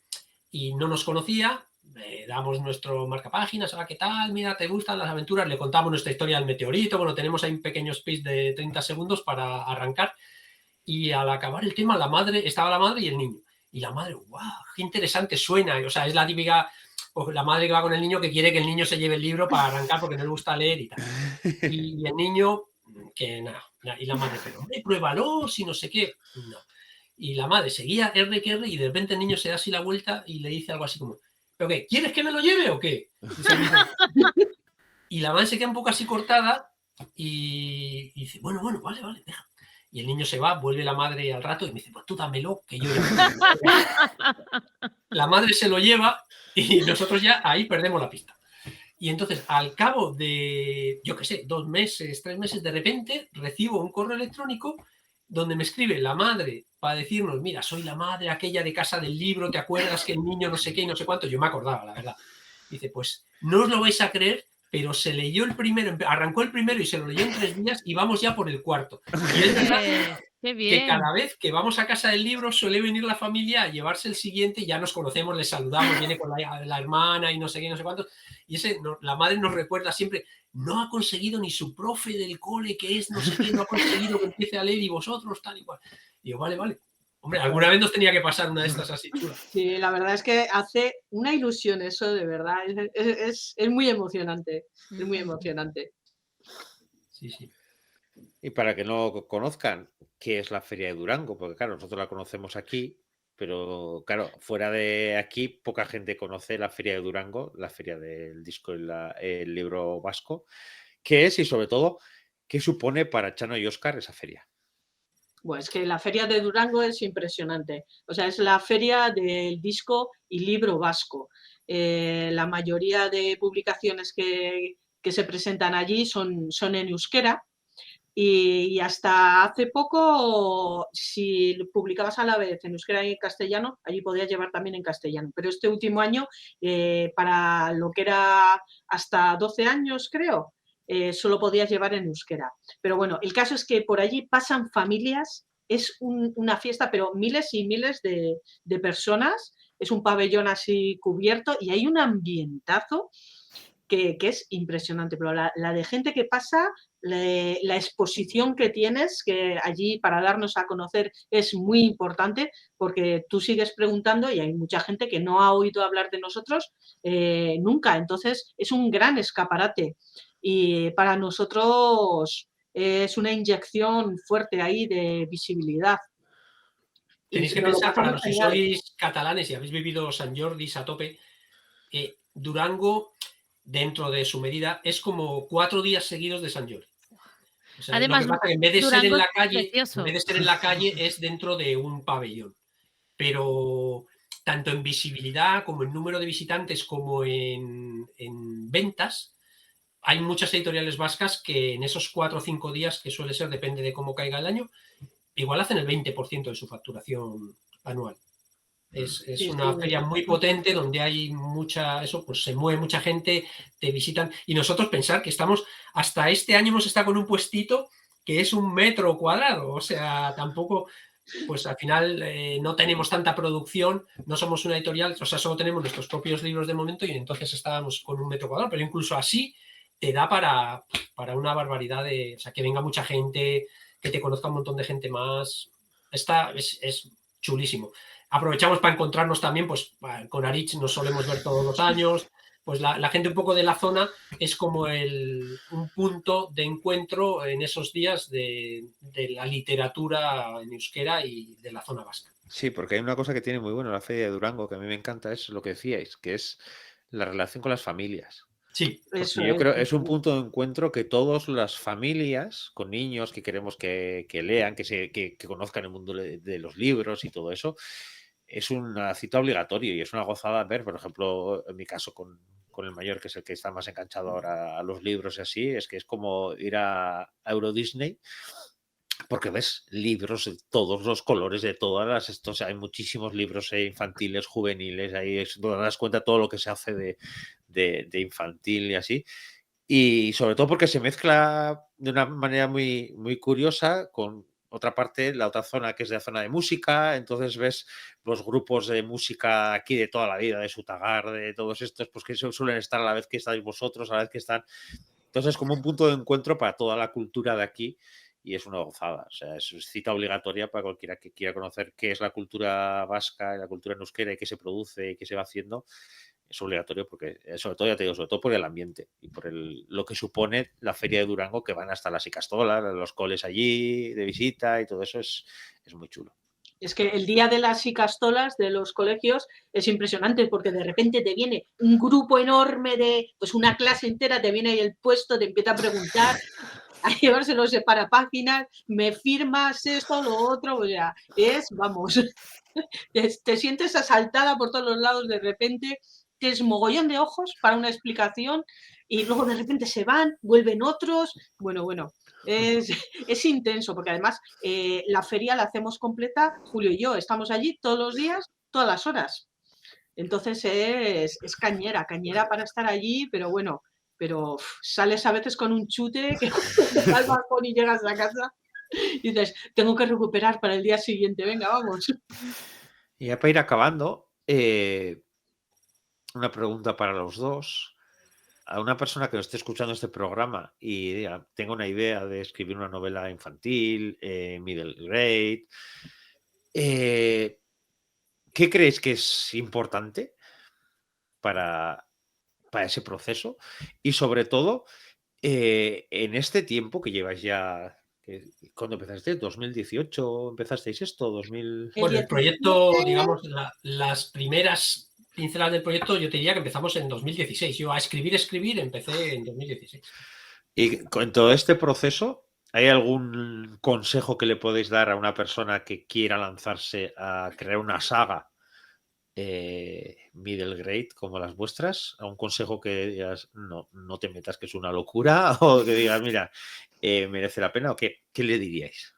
y no nos conocía, le damos nuestro marcapáginas, ¿qué tal? Mira, ¿te gustan las aventuras? Le contamos nuestra historia del meteorito, bueno, tenemos ahí un pequeño speech de 30 segundos para arrancar. Y al acabar el tema, estaba la madre y el niño. Y la madre, ¡guau! ¡Qué interesante suena! O sea, es la típica, pues, la madre que va con el niño que quiere que el niño se lleve el libro para arrancar porque no le gusta leer y tal. Y el niño, que nada. Y la madre, pero pruébalo, si no sé qué. No. Y la madre seguía R que R y de repente el niño se da así la vuelta y le dice algo así como, ¿pero qué? ¿Quieres que me lo lleve o qué? Y la madre se queda un poco así cortada y dice, bueno, vale, deja. Y el niño se va, vuelve la madre al rato y me dice, pues tú dámelo, que yo ya... La madre se lo lleva y nosotros ya ahí perdemos la pista. Y entonces, al cabo de, yo qué sé, 2 meses, 3 meses, de repente recibo un correo electrónico donde me escribe la madre para decirnos, mira, soy la madre aquella de Casa del Libro, ¿te acuerdas que el niño no sé qué y no sé cuánto? Yo me acordaba, la verdad. Dice, pues no os lo vais a creer, pero se leyó el primero, arrancó el primero y se lo leyó en 3 días y vamos ya por el cuarto. Y es verdad que cada vez que vamos a Casa del Libro suele venir la familia a llevarse el siguiente, ya nos conocemos, les saludamos, viene con la hermana y no sé qué, no sé cuántos, y la madre nos recuerda siempre, no ha conseguido ni su profe del cole, que es no sé qué, no ha conseguido que empiece a leer y vosotros tal y cual. Y yo, vale. Hombre, alguna vez nos tenía que pasar una de estas así chulas. Sí, la verdad es que hace una ilusión eso, de verdad. Es muy emocionante. Es muy emocionante. Sí. Y para que no conozcan qué es la Feria de Durango, porque claro, nosotros la conocemos aquí, pero claro, fuera de aquí poca gente conoce la Feria de Durango, la Feria del Disco y el Libro Vasco, qué es y sobre todo, qué supone para Chano y Óscar esa feria. Bueno, es que la Feria de Durango es impresionante. O sea, es la feria del disco y libro vasco. La mayoría de publicaciones que se presentan allí son en euskera. Y hasta hace poco, si publicabas a la vez en euskera y en castellano, allí podías llevar también en castellano. Pero este último año, para lo que era hasta 12 años, creo, solo podías llevar en euskera. Pero bueno, el caso es que por allí pasan familias, es una fiesta, pero miles y miles de personas, es un pabellón así cubierto y hay un ambientazo que es impresionante, pero la de gente que pasa, la exposición que tienes, que allí para darnos a conocer es muy importante, porque tú sigues preguntando y hay mucha gente que no ha oído hablar de nosotros nunca, entonces es un gran escaparate y para nosotros es una inyección fuerte ahí de visibilidad. Tenéis que pensar, para los que sois catalanes y habéis vivido Sant Jordi a tope, Durango, dentro de su medida, es como 4 días seguidos de Sant Jordi. O sea, además, lo que pasa que en vez de ser en la calle, precioso. es dentro de un pabellón. Pero tanto en visibilidad como en número de visitantes como en ventas, hay muchas editoriales vascas que en esos 4 o 5 días, que suele ser, depende de cómo caiga el año, igual hacen el 20% de su facturación anual. Es una feria muy potente donde hay pues se mueve mucha gente, te visitan. Y nosotros pensar que estamos, hasta este año hemos estado con un puestito que es 1 metro cuadrado. O sea, tampoco, pues al final no tenemos tanta producción, no somos una editorial, o sea, solo tenemos nuestros propios libros de momento y entonces estábamos con 1 metro cuadrado. Pero incluso así te da para una barbaridad o sea, que venga mucha gente, que te conozca un montón de gente más. Es chulísimo. Aprovechamos para encontrarnos también, pues con Aritz nos solemos ver todos los años, pues la gente un poco de la zona es como un punto de encuentro en esos días de la literatura en euskera y de la zona vasca. Sí, porque hay una cosa que tiene muy bueno la Feria de Durango, que a mí me encanta, es lo que decíais, que es la relación con las familias. Sí, eso yo creo que es un punto de encuentro que todas las familias con niños que queremos que lean, que conozcan el mundo de los libros y todo eso, es una cita obligatoria y es una gozada ver, por ejemplo, en mi caso con el mayor, que es el que está más enganchado ahora a los libros y así, es que es como ir a Euro Disney, porque ves libros de todos los colores, de todas las... Estos, hay muchísimos libros infantiles, juveniles, ahí es donde das cuenta todo lo que se hace de infantil y así. Y sobre todo porque se mezcla de una manera muy, muy curiosa con otra parte, la otra zona que es la zona de música. Entonces ves los grupos de música aquí de toda la vida, de Sutagar, de todos estos, pues que suelen estar a la vez que estáis vosotros, a la vez que están. Entonces es como un punto de encuentro para toda la cultura de aquí y es una gozada. O sea, es cita obligatoria para cualquiera que quiera conocer qué es la cultura vasca y la cultura en euskera y qué se produce y qué se va haciendo. Es obligatorio porque, sobre todo, ya te digo, sobre todo por el ambiente y por lo que supone la feria de Durango, que van hasta las Icastolas, los coles allí de visita y todo eso es muy chulo. Es que el día de las icastolas de los colegios es impresionante porque de repente te viene un grupo enorme de, pues una clase entera, te viene ahí el puesto, te empieza a preguntar, a llevarse los separapáginas, me firmas esto, lo otro, o sea, vamos, te sientes asaltada por todos los lados de repente, tienes mogollón de ojos para una explicación y luego de repente se van, vuelven otros, bueno, es intenso porque además la feria la hacemos completa, Julio y yo, estamos allí todos los días, todas las horas. Entonces es cañera para estar allí, pero bueno, sales a veces con un chute que vas al balcón y llegas a casa y dices, tengo que recuperar para el día siguiente, venga, vamos. Y ya para ir acabando, una pregunta para los dos. A una persona que nos esté escuchando este programa y diga, tengo una idea de escribir una novela infantil, middle grade, ¿qué creéis que es importante para ese proceso? Y sobre todo, en este tiempo que lleváis ya... ¿Cuándo empezasteis? ¿2018 empezasteis esto? 2000... Bueno, el proyecto, digamos, las primeras pinceladas del proyecto, yo te diría que empezamos en 2016. Yo a escribir empecé en 2016. Y con todo este proceso, ¿hay algún consejo que le podéis dar a una persona que quiera lanzarse a crear una saga middle grade como las vuestras? ¿Algún consejo que digas, no te metas, que es una locura? ¿O que digas, mira, merece la pena? ¿O qué le diríais?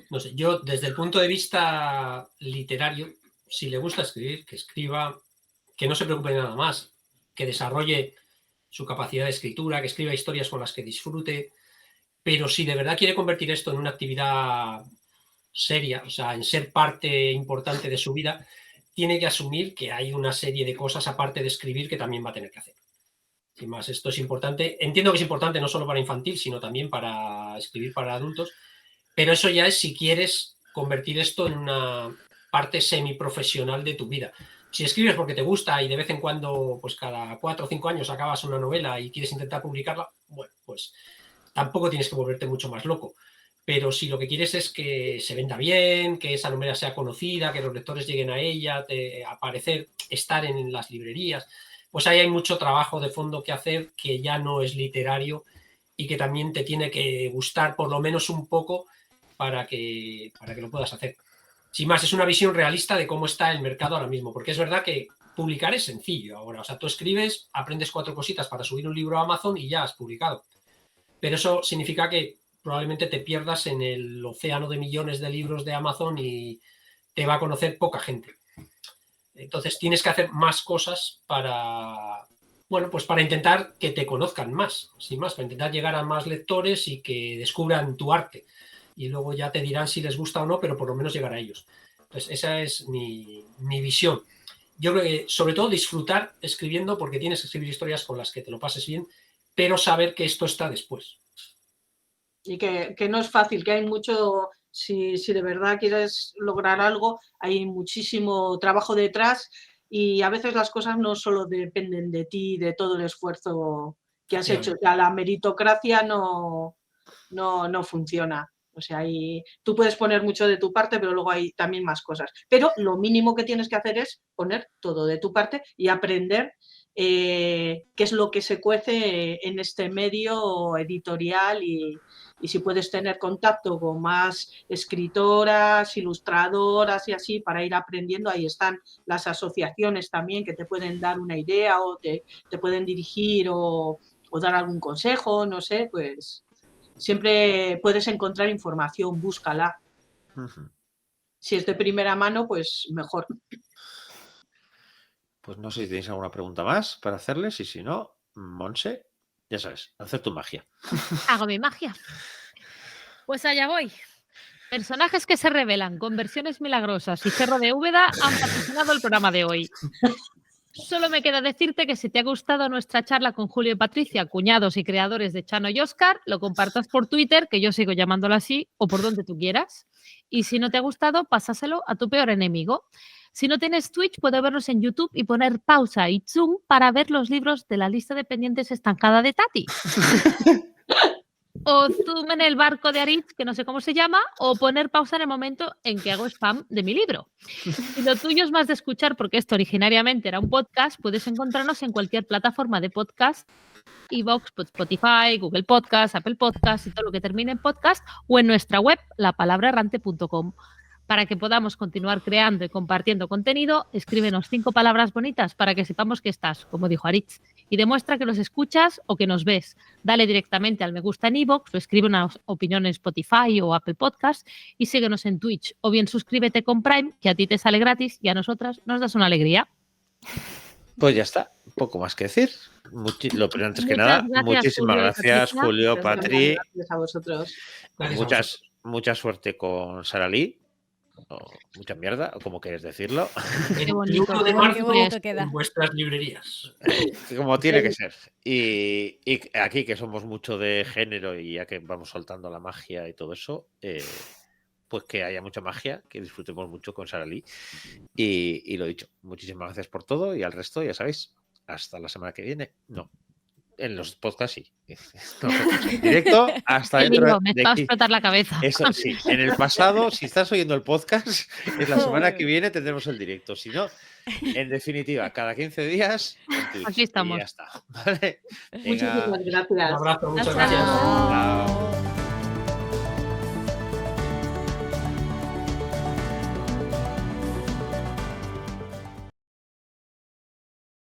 No sé, yo desde el punto de vista literario, si le gusta escribir, que escriba, que no se preocupe de nada más, que desarrolle su capacidad de escritura, que escriba historias con las que disfrute, pero si de verdad quiere convertir esto en una actividad seria, o sea, en ser parte importante de su vida, tiene que asumir que hay una serie de cosas aparte de escribir que también va a tener que hacer. Sin más, esto es importante. Entiendo que es importante no solo para infantil, sino también para escribir para adultos, pero eso ya es si quieres convertir esto en una parte semiprofesional de tu vida. Si escribes porque te gusta y de vez en cuando, pues cada 4 o 5 años acabas una novela y quieres intentar publicarla, bueno, pues tampoco tienes que volverte mucho más loco. Pero si lo que quieres es que se venda bien, que esa novela sea conocida, que los lectores lleguen a ella, aparecer, estar en las librerías, pues ahí hay mucho trabajo de fondo que hacer que ya no es literario y que también te tiene que gustar por lo menos un poco para que lo puedas hacer. Sin más, es una visión realista de cómo está el mercado ahora mismo, porque es verdad que publicar es sencillo ahora. O sea, tú escribes, aprendes 4 cositas para subir un libro a Amazon y ya has publicado. Pero eso significa que probablemente te pierdas en el océano de millones de libros de Amazon y te va a conocer poca gente. Entonces tienes que hacer más cosas para, bueno, pues para intentar que te conozcan más, sin más, para intentar llegar a más lectores y que descubran tu arte. Y luego ya te dirán si les gusta o no, pero por lo menos llegar a ellos. Entonces esa es mi visión. Yo creo que sobre todo disfrutar escribiendo, porque tienes que escribir historias con las que te lo pases bien, pero saber que esto está después. Y que no es fácil, que hay mucho, si de verdad quieres lograr algo, hay muchísimo trabajo detrás y a veces las cosas no solo dependen de ti, de todo el esfuerzo que has hecho. O sea, la meritocracia no funciona. O sea, tú puedes poner mucho de tu parte, pero luego hay también más cosas. Pero lo mínimo que tienes que hacer es poner todo de tu parte y aprender qué es lo que se cuece en este medio editorial y si puedes tener contacto con más escritoras, ilustradoras y así para ir aprendiendo, ahí están las asociaciones también que te pueden dar una idea o te pueden dirigir o dar algún consejo, no sé, pues siempre puedes encontrar información, búscala. Ujú. Si es de primera mano, pues mejor. Pues no sé si tenéis alguna pregunta más para hacerles y si no, Monse, ya sabes, hacer tu magia. Hago mi magia. Pues allá voy. Personajes que se revelan, conversiones milagrosas y Cerro de Úbeda han patrocinado el programa de hoy. Solo me queda decirte que si te ha gustado nuestra charla con Julio y Patricia, cuñados y creadores de Chano y Óscar, lo compartas por Twitter, que yo sigo llamándolo así, o por donde tú quieras. Y si no te ha gustado, pásaselo a tu peor enemigo. Si no tienes Twitch, puedes vernos en YouTube y poner pausa y zoom para ver los libros de la lista de pendientes estancada de Tati. O zoom en el barco de Aritz, que no sé cómo se llama, o poner pausa en el momento en que hago spam de mi libro. Si lo tuyo es más de escuchar, porque esto originariamente era un podcast, puedes encontrarnos en cualquier plataforma de podcast, iVoox, Spotify, Google Podcast, Apple Podcast y todo lo que termine en podcast, o en nuestra web, lapalabraerrante.com. Para que podamos continuar creando y compartiendo contenido, escríbenos 5 palabras bonitas para que sepamos que estás, como dijo Aritz, y demuestra que nos escuchas o que nos ves. Dale directamente al me gusta en iVoox o escribe una opinión en Spotify o Apple Podcast y síguenos en Twitch. O bien suscríbete con Prime, que a ti te sale gratis y a nosotras nos das una alegría. Pues ya está, poco más que decir. Lo primero, antes que Muchas nada, gracias, muchísimas Julio y gracias, Patricia. Julio, Gracias, Patri. gracias a vosotros. Gracias a vosotros. Mucha suerte con Sara Lee. O mucha mierda, o como quieres decirlo. Qué bonito, 21 de qué marzo bonito queda. en vuestras librerías. Como tiene que ser. Y aquí, que somos mucho de género y ya que vamos soltando la magia y todo eso, pues que haya mucha magia, que disfrutemos mucho con Sara Lee. Y lo dicho, muchísimas gracias por todo y al resto, ya sabéis, hasta la semana que viene. No, en los podcasts sí. Nosotros en directo hasta Qué dentro lío, me de está a aquí. explotar la cabeza. Eso sí, en el pasado, si estás oyendo el podcast, es la semana que viene tendremos el directo. Si no, en definitiva, cada 15 días en Twitch. Aquí estamos. Y ya está. ¿Vale? Venga, Muchísimas gracias. Un abrazo, muchas Hasta gracias. luego.